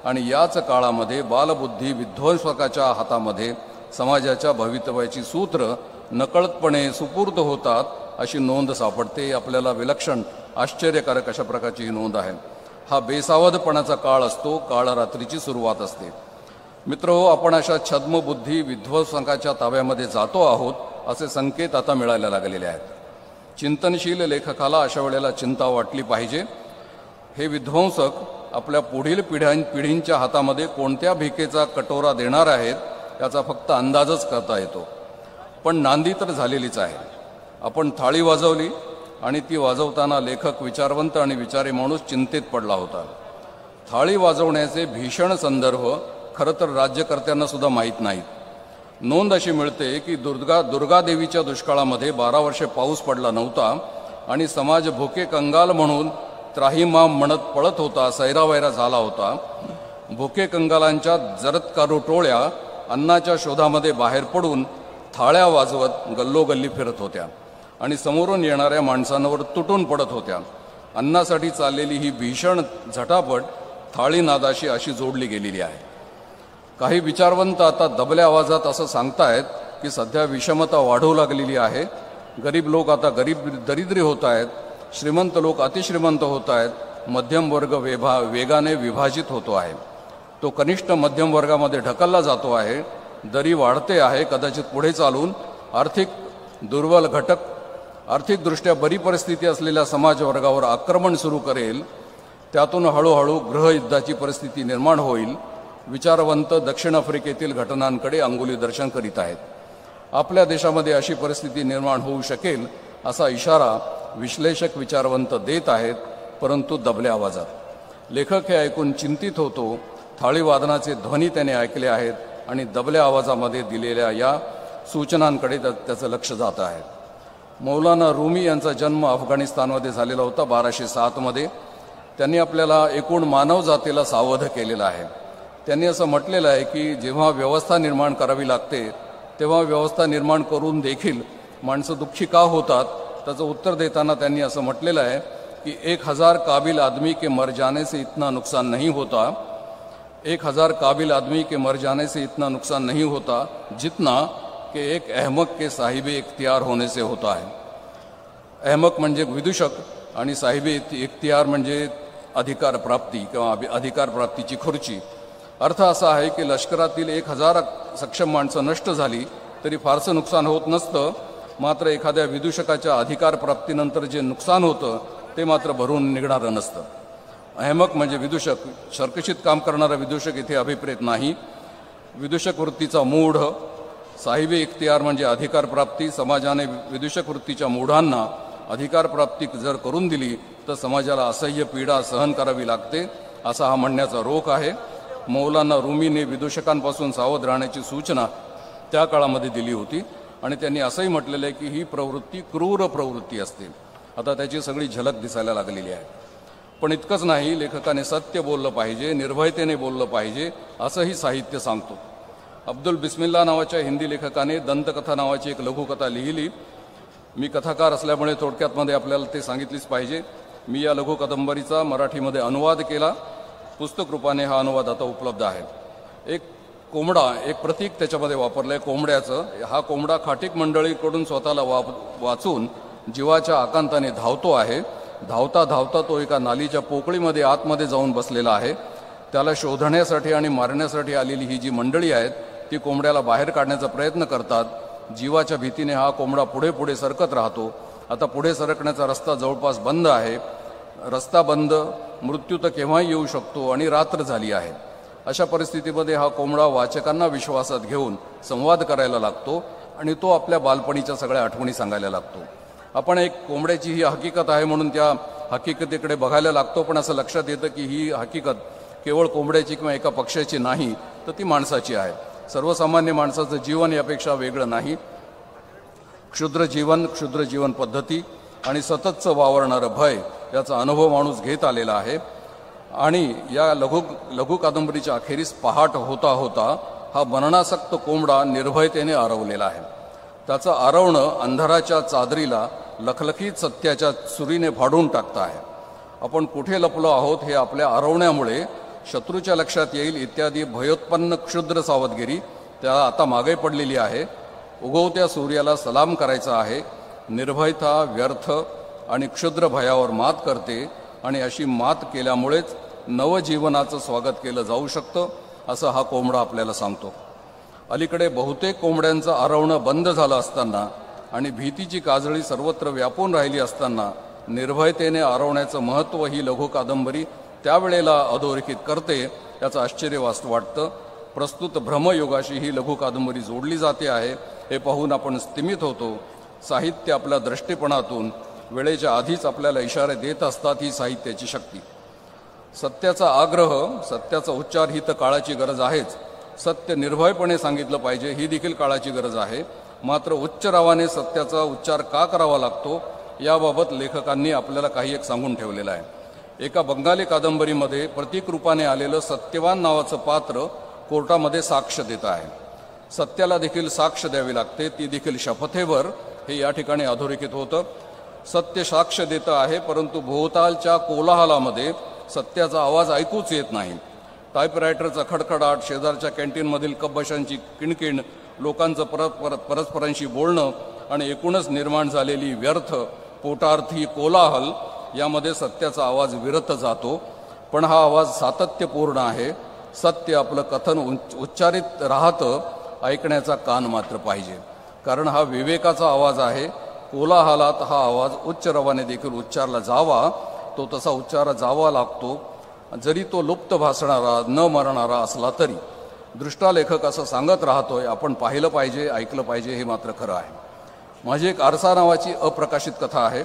आणि याच काळामध्ये बालबुद्धी विध्वंसकाच्या हातामध्ये समाजाच्या भवितव्याची सूत्र नकळतपणे सुपूर्द होतात अशी नोंद सापडते. आपल्याला विलक्षण आश्चर्यकारक अशा प्रकारची ही नोंद आहे. हा बेसावधपणाचा काळ असतो. काळ रात्रीची सुरुवात असते. मित्रहो, आपण अशा छद्मबुद्धी विध्वंसकाच्या ताब्यामध्ये जातो आहोत असे संकेत आता मिळायला लागलेले आहेत. चिंतनशील लेखकाला अशा वेळेला चिंता वाटली पाहिजे. हे विध्वंसक आपल्या पुढील पिढींच्या हातामध्ये कोणत्या भिकेचा कटोरा देणार आहेत याचा फक्त अंदाजच करता येतो. पण नांदी तर झालेलीच आहे. आपण थाळी वाजवली आणि ती वाजवताना लेखक विचारवंत आणि विचारी माणूस चिंतेत पडला होता. थाळी वाजवण्याचे भीषण संदर्भ खरं तर राज्यकर्त्यांना सुद्धा माहीत नाहीत. नोंद अशी मिळते की दुर्गादेवीच्या दुष्काळामध्ये 12 वर्षे पाऊस पडला नव्हता आणि समाज भुके कंगाल म्हणून त्राहीमाम म्हणत पळत होता, सैरावैरा झाला होता. भुके कंगालांच्या जरत्कारू टोळ्या अन्नाच्या शोधामध्ये बाहेर पडून थाळ्या वाजवत गल्लोगल्ली फिरत होत्या आणि समोरून येणाऱ्या माणसांवर तुटून पडत होत्या. अन्नासाठी चाललेली ही भीषण झटापट थाळीनादाशी अशी जोडली गेलेली आहे. काही विचारवंत आता दबल्या आवाजात असं सांगतायत की सध्या विषमता वाढू लागलेली आहे. गरीब लोक आता दरिद्री होत आहेत, श्रीमंत लोक अतिश्रीमंत होत आहेत, मध्यम वर्ग वेगाने विभाजित होतो आहे, तो कनिष्ठ मध्यम वर्गामध्ये ढकलला जातो आहे, दरी वाढते आहे. कदाचित पुढे चालून आर्थिक दुर्बल घटक आर्थिकदृष्ट्या बरी परिस्थिती असलेल्या समाजवर्गावर आक्रमण सुरू करेल. त्यातून हळूहळू गृहयुद्धाची परिस्थिती निर्माण होईल. विचारवंत दक्षिण आफ्रिकेतील घटनांकडे अंगुली दर्शन करीत आहेत. आपल्या देशामध्ये अशी परिस्थिती निर्माण होऊ शकेल असा इशारा विश्लेषक विचारवंत देत आहेत, परंतु दबल्या आवाजात. लेखक हे ऐकून चिंतित होतो. थाळीवादनाचे ध्वनी त्याने ऐकले आहेत आणि दबल्या आवाजामध्ये दिलेल्या या सूचनांकडे त्याचं लक्ष जात आहे. मौलाना रूमी यांचा जन्म अफगाणिस्तानमध्ये झालेला होता 1207 त्यांनी आपल्याला एकूण मानवजातीला सावध केलेला आहे. त्यांनी असं म्हटलेलं आहे की जेव्हा व्यवस्था निर्माण करावी लागते तेव्हा व्यवस्था निर्माण करून देखील माणसं दुःखी का होतात, त्याचं उत्तर देताना त्यांनी असं म्हटलेलं आहे की 1000 काबिल आदमी के मर जाने से इतना नुकसान नहीं होता, 1000 काबिल आदमी के मर जाने से इतना नुकसान नहीं होता जितना कि एक अहमक के साहिबे इख्तियार होने से होता है. अहमक म्हणजे विदूषक आणि साहिबे इख्तियार म्हणजे अधिकार प्राप्ती किंवा अधिकार प्राप्तीची खुर्ची. अर्थ असा आहे की लष्करातील 1000 सक्षम माणसं नष्ट झाली तरी फारसं नुकसान होत नसतं, मात्र एखाद्या विदूषकाच्या अधिकार प्राप्तीनंतर जे नुकसान होतं ते मात्र भरून निघणारं नसतं. अहमक म्हणजे विदूषक, शर्कशीत काम करणारा विदूषक इथे अभिप्रेत नाही. विदूषक वृत्तीचा मूढ, साहिबे इख्तियार म्हणजे अधिकार प्राप्ती. समाजाने विदूषक वृत्तीच्या मूढांना अधिकार प्राप्ती जर करून दिली तर समाजाला असह्य पीडा सहन करावी लागते, असा हा म्हणण्याचा रोख आहे. मौलाना रूमीने विदूषकांपासून सावध राहण्याची सूचना त्या काळामध्ये दिली होती आणि त्यांनी असंही म्हटलेलं आहे की ही प्रवृत्ती क्रूर प्रवृत्ती असते. आता त्याची सगळी झलक दिसायला लागलेली आहे. पण इतकंच नाही, लेखकाने सत्य बोललं पाहिजे, निर्भयतेने बोललं पाहिजे असंही साहित्य सांगतो. अब्दुल बिस्मिल्ला नावाच्या हिंदी लेखकाने दंतकथा नावाची एक लघुकथा लिहिली. मी कथाकार असल्यामुळे थोडक्यातमध्ये आपल्याला ते सांगितलीच पाहिजे. मी या लघुकादंबरीचा मराठीमध्ये अनुवाद केला. पुस्तक रूपाने हा अनुवाद आता उपलब्ध आहे. एक कोंबडा, एक प्रतीक त्याच्यामध्ये वापरलं आहे कोंबड्याचं. हा कोंबडा खाटीक मंडळीकडून स्वतःला वाचून जीवाच्या आकांताने धावतो आहे. धावता धावता तो एका नालीच्या पोकळीमध्ये आतमध्ये जाऊन बसलेला आहे. त्याला शोधण्यासाठी आणि मारण्यासाठी आलेली ही जी मंडळी आहेत ती कोंबड्याला बाहेर काढण्याचा प्रयत्न करतात. जीवाच्या भीतीने हा कोंबडा पुढे पुढे सरकत राहतो. आता पुढे सरकण्याचा रस्ता जवळपास बंद आहे. रस्ता बंद, मृत्यू तर केव्हाही येऊ शकतो आणि रात्र झाली आहे. अशा परिस्थितीमध्ये हा कोंबडा वाचकांना विश्वासात घेऊन संवाद करायला लागतो आणि तो आपल्या बालपणीच्या सगळ्या आठवणी सांगायला लागतो. आपण एक कोंबड्याची ही हकीकत आहे म्हणून त्या हकीकतेकडे बघायला लागतो, पण असं लक्षात येतं की ही हकीकत केवळ कोंबड्याची किंवा एका पक्ष्याची नाही, तर ती माणसाची आहे. सर्वसामान्य माणसाचं जीवन यापेक्षा वेगळं नाही. क्षुद्र जीवन पद्धती आणि सततचं वावरणारं भय याचा अनुभव माणूस घेत आलेला आहे. आणि या लघु कादंबरीच्या अखेरीस पहाट होता होता हा मरणासक्त कोंबडा निर्भयतेने आरवलेला आहे. त्याचं आरवणं अंधाराच्या चादरीला लखलखीत सत्याच्या सुरीने फाडून टाकतं आहे. आपण कुठे लपलो आहोत हे आपल्या आरवण्यामुळे शत्रूच्या लक्षात येईल इत्यादी भयोत्पन्न क्षुद्र सावधगिरी त्याला आता मागे पडलेली आहे. उगवत्या सूर्याला सलाम करायचा आहे. निर्भयता व्यर्थ आणि क्षुद्र भयावर मात करते आणि अशी मात केल्यामुळेच नवजीवनाचं स्वागत केलं जाऊ शकतं. असं हा कोंबडा आपल्याला सांगतो. अलीकडे बहुतेक कोंबड्यांचं आरवणं बंद झालं असताना आणि भीतीची काजळी सर्वत्र व्यापून राहिली असताना निर्भयतेने आरवण्याचं महत्त्व ही लघु कादंबरी त्यावेळेला अधोरेखित करते, याचं आश्चर्य वाटतं. प्रस्तुत भ्रमयुगाशी ही लघु कादंबरी जोडली जाते आहे हे पाहून आपण स्तिमित होतो. साहित्य आपल्या दृष्टिपणातून वेळेच्या आधीच आपल्याला इशारे देत असतात, ही साहित्याची शक्ती. सत्याचा आग्रह, सत्याचा उच्चार ही तर काळाची गरज आहेच. सत्य निर्भयपणे सांगितलं पाहिजे ही देखील काळाची गरज आहे. मात्र उच्च रावाने सत्याचा उच्चार का करावा लागतो याबाबत लेखकांनी आपल्याला काही एक सांगून ठेवलेलं आहे. एका बंगाली कादंबरीमध्ये प्रतीक रूपाने आलेलं सत्यवान नावाचं पात्र कोर्टामध्ये साक्ष देत आहे. सत्याला देखील साक्ष द्यावी लागते, ती देखील शपथेवर, हे या ठिकाणी अधोरेखित होतं. सत्य साक्ष देतं आहे, परंतु भोवतालच्या कोलाहलामध्ये सत्याचा आवाज ऐकूच येत नाही. टाईपरायटरचा खडखडाट, शेजारच्या कॅन्टीनमधील कपबशांची किणकिण, लोकांचं परस्परांशी बोलणं आणि एकूणच निर्माण झालेली व्यर्थ पोटार्थी कोलाहल यामध्ये सत्याचा आवाज विरत जातो. पण हा आवाज सातत्यपूर्ण आहे. सत्य आपलं कथन उच्चारित राहतं, ऐकण्याचा कान मात्र पाहिजे, कारण हा विवेकाचा आवाज आहे. कोलाहलात हा आवाज उच्च रवाने देखील उच्चारला जावा, तो तसा उच्चारला जावा लागतो, जरी तो लुप्त भासणारा न मरणारा असला तरी. दृष्टालेखक असं सांगत राहतोय, आपण पाहिलं पाहिजे, ऐकलं पाहिजे, हे मात्र खरं आहे. माझी एक आरसा नावाची अप्रकाशित कथा आहे,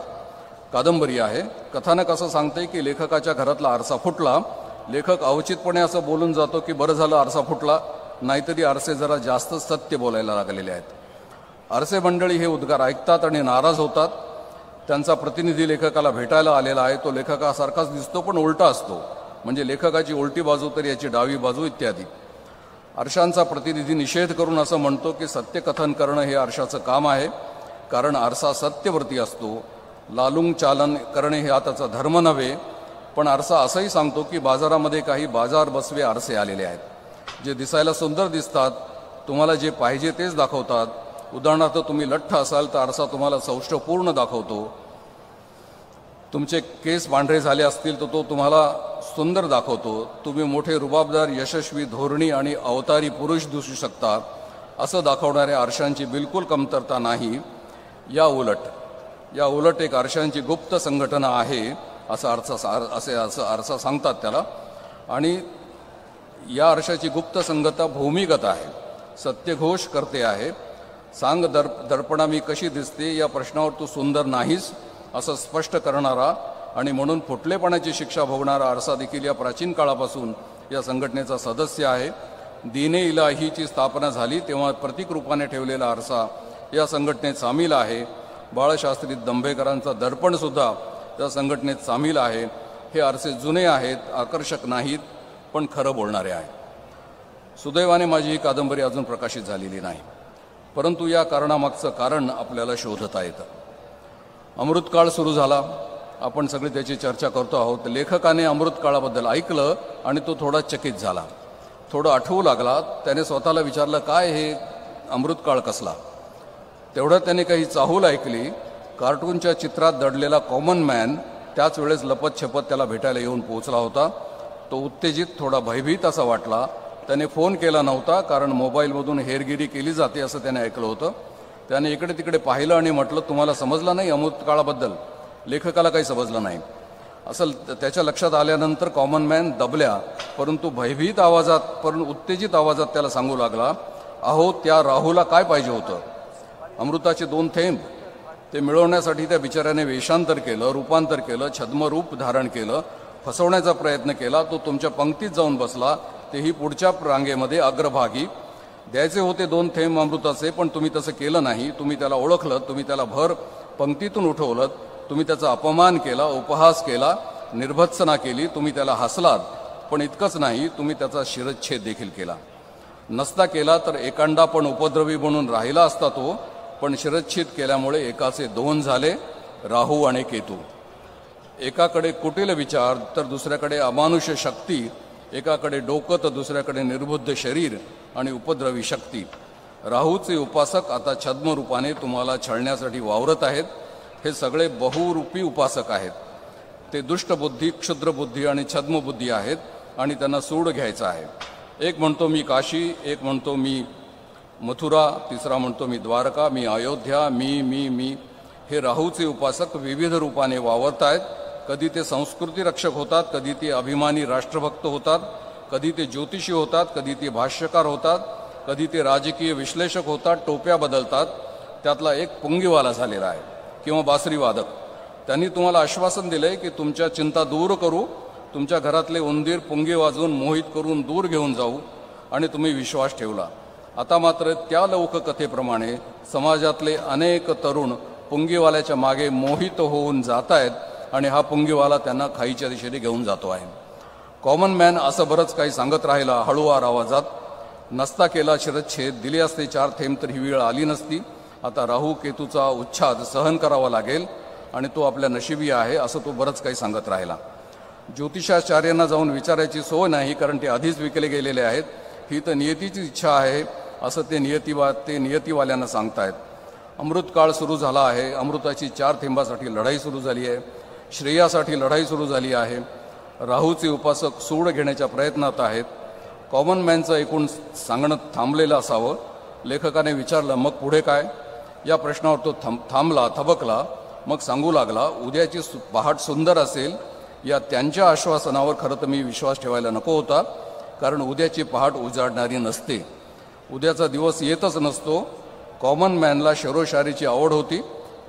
कादंबरी आहे. कथानक असं सांगते की लेखकाच्या घरातला आरसा फुटला. लेखक अवचितपणे असं बोलून जातो की बरं झालं आरसा फुटला, नाहीतरी आरसे जरा जास्त सत्य बोलायला लागलेले आहेत. आरसे मंडळी हे उद्गार ऐकतात आणि नाराज होतात. त्यांचा प्रतिनिधी लेखकाला भेटायला आलेला आहे. तो लेखकासारखाच दिसतो पण उलटा असतो, म्हणजे लेखकाची उलटी बाजू तर याची डावी बाजू इत्यादी. आरशांचा प्रतिनिधी निषेध करून असं म्हणतो की सत्यकथन करणं हे आरशाचं काम आहे, कारण आरसा सत्यवर्ती असतो. लालूंग चालन करणे हे त्याचा धर्म नव्हे. पण आरसा असंही सांगतो की बाजारामध्ये काही बाजार बसवे आरसे आलेले आहेत, जे दिसायला सुंदर दिसतात, तुम्हाला जे पाहिजे तेच दाखवतात. उदाहरणार्थ तुम्ही लठ्ठ असाल तर आरसा तुम्हाला सौष्ठवपूर्ण दाखवतो. तुमचे केस पांढरे झाले असतील तर तो तुम्हाला सुंदर दाखवतो. तुम्ही मोठे रुबाबदार, यशस्वी, धोरणी आणि अवतारी पुरुष दिसू शकता असं दाखवणाऱ्या आरशांची बिलकुल कमतरता नाही. या उलट एक आरशांची गुप्त संघटना आहे असं आरसा सांगतात त्याला. आणि या आरशाची गुप्त संगता भूमिगत आहे, सत्यघोष करते आहे. सांग दर्पणा मी कशी दिसते या प्रश्नावर तू सुंदर नाहीस असं स्पष्ट करणारा आणि म्हणून फुटलेपणाची शिक्षा भोगणारा आरसा देखील या प्राचीन काळापासून या संघटनेचा सदस्य आहे. दीने इलाहीची स्थापना झाली तेव्हा प्रतीक रूपाने ठेवलेला आरसा या संघटनेत सामील आहे. बाळशास्त्री दंभेकरांचा दर्पणसुद्धा या संघटनेत सामील आहे. हे आरसे जुने आहेत, आकर्षक नाहीत, पण खरं बोलणारे आहेत. सुदैवाने माझी ही कादंबरी अजून प्रकाशित झालेली नाही, परंतु या कारणामागचं कारण आपल्याला शोधता येतं. अमृतकाळ सुरू झाला, आपण सगळी त्याची चर्चा करतो आहोत. लेखकाने अमृतकाळाबद्दल ऐकलं आणि तो थोडा चकित झाला, थोडं आठवू लागला. त्याने स्वतःला विचारलं, काय हे अमृतकाळ कसला? तेवढं त्याने काही चाहूल ऐकली. कार्टूनच्या चित्रात दडलेला कॉमन मॅन त्याच वेळेस लपत छपत त्याला भेटायला येऊन पोहोचला होता. तो उत्तेजित, थोडा भयभीत असा वाटला. त्याने फोन केला नव्हता, कारण मोबाईलमधून हेरगिरी केली जाते असं त्याने ऐकलं होतं. त्याने इकडे तिकडे पाहिलं आणि म्हटलं, तुम्हाला समजलं नाही अमृतकाळाबद्दल? लेखकाला काही समजलं नाही. असं त्याच्या लक्षात आल्यानंतर कॉमन मॅन दबल्या, परंतु भयभीत आवाजात, परंतु उत्तेजित आवाजात त्याला सांगू लागला, अहो त्या राहूला काय पाहिजे होतं? अमृताचे 2 थेंब. ते मिळवण्यासाठी त्या बिचाऱ्याने वेषांतर केलं, रूपांतर केलं, छद्मरूप धारण केलं, फसवण्याचा प्रयत्न केला. तो तुमच्या पंक्तीत जाऊन बसला, तेही पुढच्या रांगेमध्ये अग्रभागी. द्यायचे होते 2 थेंब अमृताचे, पण तुम्ही तसं केलं नाही. तुम्ही त्याला ओळखलं, तुम्ही त्याला भर पंक्तीतून उठवलं, तुम्ही त्याचा अपमान केला, उपहास केला, निर्भत्सना केली, तुम्ही त्याला हसलात. पण इतकंच नाही, तुम्ही त्याचा शिरच्छेद देखील केला. नसता केला तर एकांडा पण उपद्रवी म्हणून राहिला असता तो, पण शिरच्छेद केल्यामुळे एकाचे 2 झाले, राहू आणि केतू. एकाकडे कुटील विचार तर दुसऱ्याकडे अमानुष्य शक्ती, एकाकडे डोकं तर दुसऱ्याकडे निर्बुद्ध शरीर आणि उपद्रवी शक्ती. राहूचे उपासक आता छद्मरूपाने तुम्हाला छळण्यासाठी वावरत आहेत. हे सगळे बहुरूपी उपासक आहेत. ते दुष्टबुद्धी, क्षुद्रबुद्धी आणि छद्मबुद्धी आहेत आणि त्यांना सूड घ्यायचा आहे. एक म्हणतो मी काशी, एक म्हणतो मी मथुरा, तिसरा म्हणतो मी द्वारका, मी अयोध्या, मी हे राहूचे उपासक विविध रूपाने वावरत आहेत. कधी ते संस्कृती रक्षक होतात, कधी ते अभिमानी राष्ट्रभक्त होतात, कधी ते ज्योतिषी होतात, कधी ते भाष्यकार होतात, कधी ते राजकीय विश्लेषक होतात, टोप्या बदलतात. त्यातला एक पुंगीवाला झालेला आहे किंवा बासरी वादक. त्यांनी तुम्हाला आश्वासन दिलंय की तुमच्या चिंता दूर करू, तुमच्या घरातले उंदीर पुंगी वाजवून मोहित करून दूर घेऊन जाऊ, आणि तुम्ही विश्वास ठेवला. आता मात्र त्या लोककथेप्रमाणे समाजातले अनेक तरुण पुंगीवाल्याच्या मागे मोहित होऊन जात आहेत आणि हा पुंगीवाला त्यांना खाईच्या दिशेने घेऊन जातो आहे. कॉमन मॅन असं बरंच काही सांगत राहिला हळूवार आवाजात. नसता केला शिरच्छेद, दिले असते 4 थेंब तर ही वेळ आली नसती. आता राहू केतूचा उच्छाद सहन करावा लागेल आणि तो आपल्या नशिबी आहे, असं तो बरंच काही सांगत राहिला. ज्योतिषाचार्यांना जाऊन विचारायची सोय नाही, कारण ते आधीच विकले गेलेले आहेत. ही तर नियतीची इच्छा आहे असं ते नियतीवाल्यांना सांगतायत. अमृतकाळ सुरू झाला आहे. अमृताची 4 थेंबासाठी लढाई सुरू झाली आहे. श्रेयासाठी लढाई सुरू झाली आहे. राहूचे उपासक सूड घेण्याच्या प्रयत्नात आहेत. कॉमन मॅनचं एकूण सांगणं थांबलेलं असावं. लेखकाने विचारलं, मग पुढे काय? या प्रश्नावर तो थांबला, थबकला. मग सांगू लागला, उद्याची पहाट सुंदर असेल या त्यांच्या आश्वासनावर खरं तर मी विश्वास ठेवायला नको होता, कारण उद्याची पहाट उजाडणारी नसते. उद्याचा दिवस येतच नसतो. कॉमन मॅनला शरोशारीची आवड होती.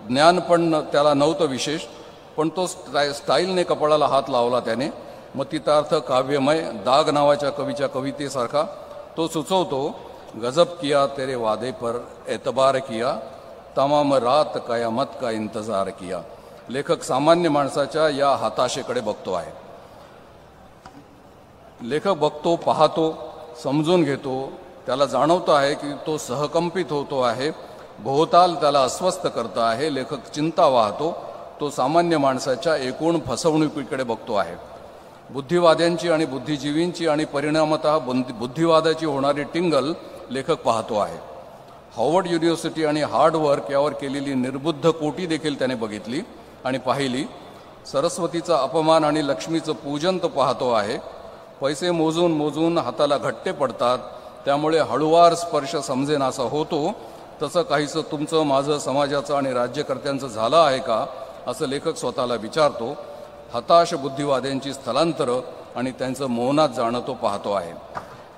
ज्ञान पण त्याला नव्हतं विशेष, पण तो स्टाईलने कपाळाला हात लावला त्याने. मतितार्थ काव्यमय दाग नावाच्या कवीच्या कवितेसारखा तो सुचवतो, गजब किया तेरे वादे पर एतबार किया, तमाम रात कयामत का इंतजार किया. लेखक सामान्य माणसाच्या या हताशेकडे बघतो आहे. लेखक बघतो, पाहतो, समजून घेतो. त्याला जाणवतं आहे की तो सहकंपित होतो आहे. भोवताल त्याला अस्वस्थ करत आहे. लेखक चिंता वाहतो. तो सामान्य माणसाच्या एकूण फसवणुकीकडे बघतो आहे. बुद्धिवाद्यांची आणि बुद्धिजीवींची आणि परिणामतः बुद्धिवादाची होणारी टिंगल लेखक पाहतो आहे. हार्वर्ड युनिव्हर्सिटी आणि हार्ड वर्क यावर केलेली निर्बुद्ध कोटी देखील त्याने बघितली आणि पाहिली. सरस्वतीचा अपमान आणि लक्ष्मीचं पूजन तो पाहतो आहे. पैसे मोजून मोजून हाताला घट्टे पडतात, त्यामुळे हळूवार स्पर्श समजेनासा होतो. तसं काहीसं तुमचं, माझं, समाजाचं आणि राज्यकर्त्यांचं झालं आहे का, असं लेखक स्वतःला विचारतो. हताश बुद्धिवाद्यांची स्थलांतरं आणि त्यांचं मौनात जाणं तो पाहतो आहे.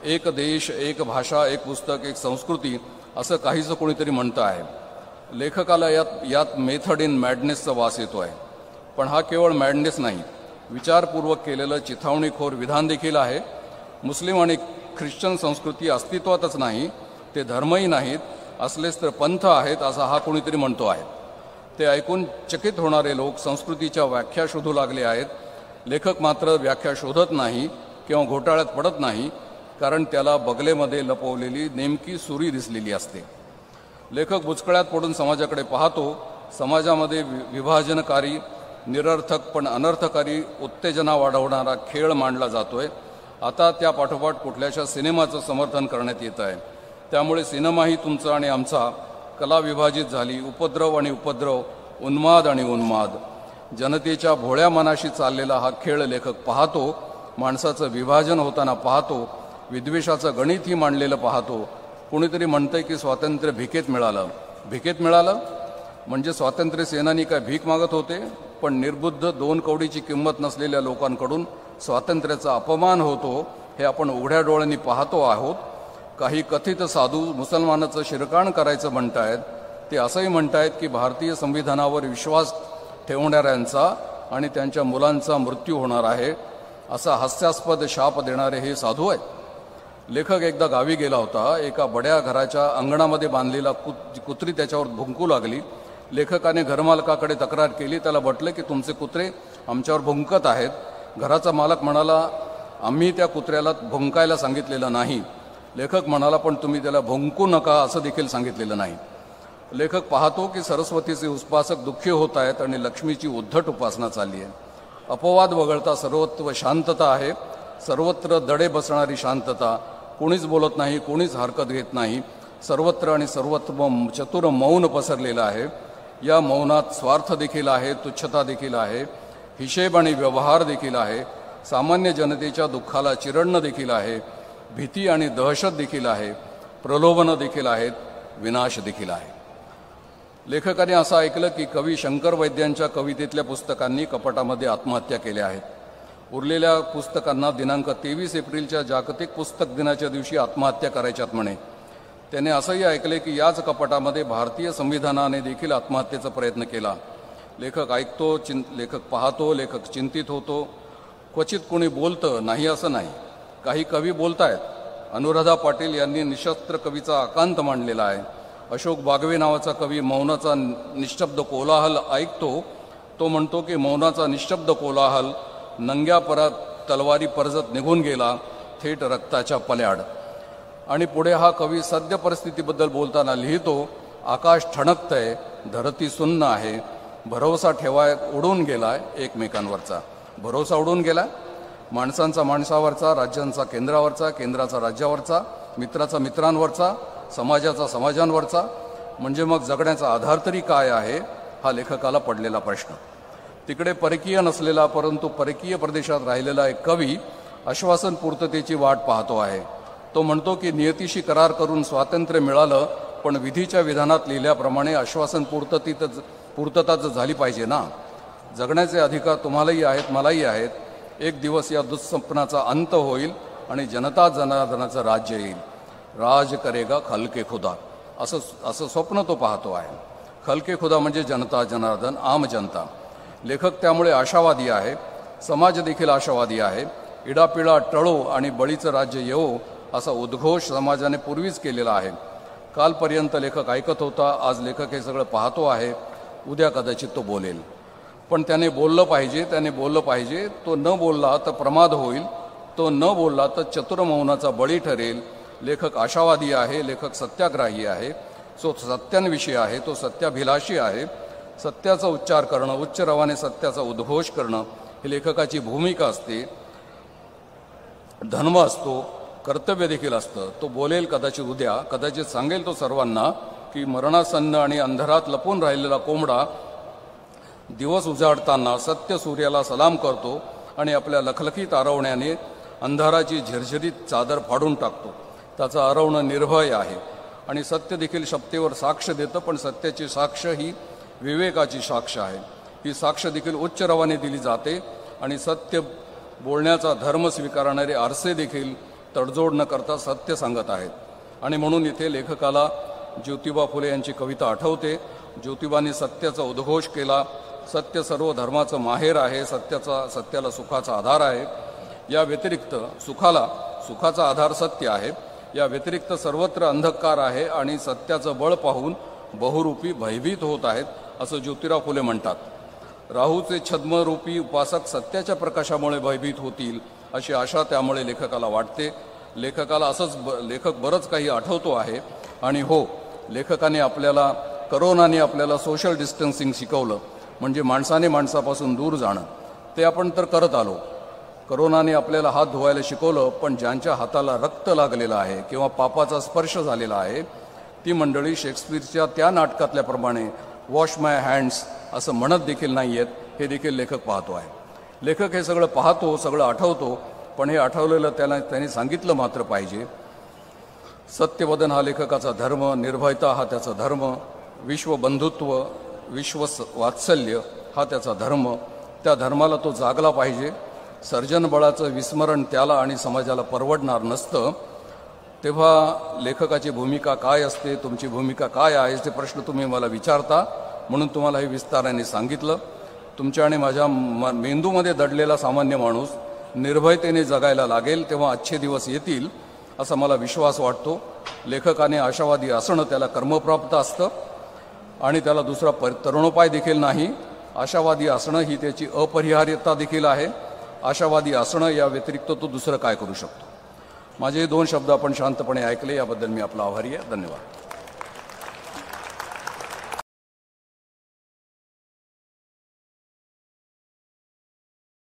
एक देश, एक भाषा, एक पुस्तक, एक संस्कृती, असं काहीसं कोणीतरी म्हणतं आहे. लेखकाला यात मेथड इन मॅडनेसचा वास येतो आहे. पण हा केवळ मॅडनेस नाही, विचारपूर्वक केलेलं चिथावणीखोर विधान देखील आहे. मुस्लिम आणि ख्रिश्चन संस्कृती अस्तित्वातच नाही, ते धर्मही नाहीत, असलेच तर पंथ आहेत, असा हा कोणीतरी म्हणतो आहे. ते ऐकून चकित होणारे लोक संस्कृतीच्या व्याख्या शोधू लागले आहेत. लेखक मात्र व्याख्या शोधत नाही किंवा घोटाळ्यात पडत नाही, कारण त्याला बगलेमध्ये लपवलेली नेमकी सुरी दिसलेली असते. लेखक बुचकळ्यात पडून समाजाकडे पाहतो. समाजामध्ये विभाजनकारी, निरर्थक पण अनर्थकारी, उत्तेजना वाढवणारा खेळ मांडला जातोय. आता त्या पाठोपाठ कुठल्याशा सिनेमाचं समर्थन करण्यात येत आहे. त्यामुळे सिनेमाही तुमचा आणि आमचा कला विभाजित झाली. उपद्रव आणि उपद्रव, उन्माद आणि उन्माद, जनतेच्या भोळ्या मनाशी चाललेला हा खेळ लेखक पाहतो. माणसाचं विभाजन होताना पाहतो. विद्वेषाचं गणितही मांडलेलं पाहतो. कोणीतरी म्हणतंय की स्वातंत्र्य भिकेत मिळालं. भिकेत मिळालं म्हणजे स्वातंत्र्य सेनानी काय भीक मागत होते? पण निर्बुद्ध 2 कवडीची किंमत नसलेल्या लोकांकडून स्वातंत्र्याचा अपमान होतो, हे आपण उघड्या डोळ्यांनी पाहतो आहोत. काही कथित साधू मुसलमानाचं शिरकाण करायचं म्हणतायत. ते असंही म्हणतायत की भारतीय संविधानावर विश्वास ठेवणाऱ्यांचा आणि त्यांच्या मुलांचा मृत्यू होणार आहे, असा हास्यास्पद शाप देणारे हे साधू आहेत. लेखक एकदा गावी गेला होता. एका बड्या घराच्या अंगणामध्ये बांधलेला कुत्री त्याच्यावर भुंकू लागली. लेखकाने घरमालकाकडे तक्रार केली. त्याला म्हटलं की तुमचे कुत्रे आमच्यावर भुंकत आहेत. घराचा मालक म्हणाला, आम्ही त्या कुत्र्याला भुंकायला सांगितलेलं नाही. लेखक म्हणाला, पण तुम्ही त्याला भुंकू नका असं देखील सांगितलेलं नाही. लेखक पाहतो की सरस्वतीचे उपासक दुःखी होत आहेत आणि लक्ष्मीची उद्धट उपासना चालली आहे. अपवाद वगळता सर्वत्र शांतता आहे. सर्वत्र दडे बसणारी शांतता. कोणीच बोलत नाही, कोणीच हरकत घेत नाही. सर्वत्र आणि सर्वत्र चतुर मौन पसरलेलं आहे. या मौनात स्वार्थ देखील आहे, तुच्छता देखील आहे, हिशेब आणि व्यवहार देखील आहे. सामान्य जनतेच्या दुःखाला चिरडणं देखील आहे. भीती आणि दहशत देखील आहे, प्रलोभनं देखील आहेत, विनाश देखील आहे. लेखकाने असं ऐकलं की कवी शंकर वैद्यांच्या कवितेतल्या पुस्तकांनी कपाटामध्ये आत्महत्या केल्या आहेत. उरलेल्या पुस्तकांना दिनांक 23 एप्रिलच्या जागतिक पुस्तक दिनाच्या दिवशी आत्महत्या करायच्यात म्हणे. त्याने असंही ऐकले की याच कपाटामध्ये भारतीय संविधानाने देखील आत्महत्येचा प्रयत्न केला. लेखक ऐकतो, लेखक पाहतो, लेखक चिंतित होतो. क्वचित कोणी बोलतं, नाही असं नाही. काही कवी बोलतायत. अनुराधा पाटील यांनी निशस्त्र कवीचा आकांत मांडलेला आहे. अशोक बागवे नावाचा कवी मौनाचा निशब्द कोलाहल ऐकतो. तो म्हणतो की मौनाचा निशब्द कोलाहल नंग्या परत तलवारी परजत निघून गेला थेट रक्ताच्या पल्याड. आणि पुढे हा कवी सद्य परिस्थितीबद्दल बोलताना लिहितो, आकाश ठणकतंय, धरती सुन्न आहे, भरोसा ठेवाय उडून गेलाय एकमेकांवरचा. भरोसा उडून गेला, माणसांचा माणसावरचा, राज्यांचा केंद्रावरचा, केंद्राचा राज्यावरचा, मित्राचा मित्रांवरचा, समाजाचा समाजांवरचा. म्हणजे मग जगण्याचा आधार तरी काय आहे, हा लेखकाला पडलेला प्रश्न. तिकडे परकीय नसलेला परंतु परकीय प्रदेशात राहिलेला एक कवी आश्वासन पूर्ततेची वाट पाहतो आहे. तो म्हणतो की नियतीशी करार करून स्वातंत्र्य मिळालं, पण विधीच्या विधानात लिहिल्याप्रमाणे आश्वासन पूर्तताच झाली पाहिजे ना. जगण्याचे अधिकार तुम्हालाही आहेत, मलाही आहेत. एक दिवस या दुःस्वप्नाचा अंत होईल आणि जनता जनार्दनाचं राज्य येईल. राज करेगा खलके खुदा, असं स्वप्न तो पाहतो आहे. खलके खुदा म्हणजे जनता जनार्दन, आम जनता. लेखक त्यामुळे आशावादी आहे. समाज देखील आशावादी आहे. इडापिडा टळो आणि बळीचं राज्य येवो असा उद्घोष समाजाने पूर्वीच केलेला आहे. कालपर्यंत लेखक ऐकत होता, आज लेखक हे सगळं पाहतो आहे. उद्या कदाचित तो बोलेल, पण त्याने बोललं पाहिजे. तो न बोलला तर प्रमाद होईल, तो न बोलला तर चतुर मौनाचा बळी ठरेल. लेखक आशावादी आहे, लेखक सत्याग्राही आहे, तो सत्यांविषयी आहे, तो सत्याभिलाषी आहे. सत्याचा उच्चार करणं, उच्च रवाने सत्याचा उद्घोष करणं ही लेखकाची भूमिका असते. धर्म असतो, कर्तव्य देखील असतं. तो बोलेल कदाचित उद्या, कदाचित सांगेल तो सर्वांना की मरणासन्न आणि अंधारात लपून राहिलेला कोंबडा दिवस उजाडताना सत्य सूर्याला सलाम करतो आणि आपल्या लखलखीत आरवण्याने अंधाराची झिरझिरीत चादर फाडून टाकतो. त्याचं आरवणं निर्भय आहे आणि सत्य देखील शपथेवर साक्ष देतं, पण सत्याची साक्ष ही विवेकाची साक्ष आहे. ही साक्ष देखील उच्च रवाने दिली जाते आणि सत्य बोलण्याचा धर्म स्वीकारणारे आरसे देखील तडजोड न करता सत्य सांगत आहेत. आणि म्हणून इथे लेखकाला ज्योतिबा फुले यांची कविता आठवते. ज्योतिबांनी सत्याचा उद्घोष केला. सत्य सर्व धर्माचं माहेर आहे, सत्याला सुखाचा आधार आहे. या व्यतिरिक्त सुखाचा आधार सत्य आहे. या व्यतिरिक्त सर्वत्र अंधकार आहे आणि सत्याचं बळ पाहून बहुरूपी भयभीत होत आहेत, असं ज्योतिराव फुले म्हणतात. राहूचे छद्मरूपी उपासक सत्याच्या प्रकाशामुळे भयभीत होतील अशी आशा त्यामुळे लेखकाला वाटते. लेखक बरंच काही आठवतो आहे. आणि हो, करोनाने आपल्याला सोशल डिस्टन्सिंग शिकवलं, म्हणजे माणसाने माणसापासून दूर जाणं. ते आपण तर करत आलो. करोनाने आपल्याला हात धुवायला शिकवलं, पण ज्यांच्या हाताला रक्त लागलेलं आहे किंवा पापाचा स्पर्श झालेला आहे ती मंडळी शेक्सपियरच्या त्या नाटकातल्याप्रमाणे वॉश माय हँड्स असं म्हणत देखील नाही आहेत. हे देखील लेखक पाहतो आहे. लेखक हे सगळं पाहतो, सगळं आठवतो, पण हे आठवलेलं त्याने सांगितलं मात्र पाहिजे. सत्यवदन हा लेखकाचा धर्म, निर्भयता हा त्याचा धर्म, विश्वबंधुत्व, विश्ववात्सल्य हा त्याचा धर्म. त्या धर्माला तो जागला पाहिजे. सर्जन बळाचं विस्मरण त्याला आणि समाजाला परवडणार नसतं. तेव्हा लेखकाची भूमिका काय असते, तुमची भूमिका काय आहे, ते प्रश्न तुम्ही मला विचारता, म्हणून तुम्हाला हे विस्ताराने सांगितलं. तुमच्या आणि माझ्या मेंदूमध्ये दडलेला सामान्य माणूस निर्भयतेने जगायला लागेल तेव्हा अच्छे दिवस येतील असा मला विश्वास वाटतो. लेखकाने आशावादी असणं त्याला कर्मप्राप्त असतं आणि त्याला दुसरा तरुणोपाय देखील नाही. आशावादी असणं ही त्याची अपरिहार्यता देखील आहे. आशावादी असणं या व्यतिरिक्त तो दुसरं काय करू शकतो. माझे 2 शब्द आपण शांतपणे ऐकले, याबद्दल मी आपला आभारी आहे. धन्यवाद.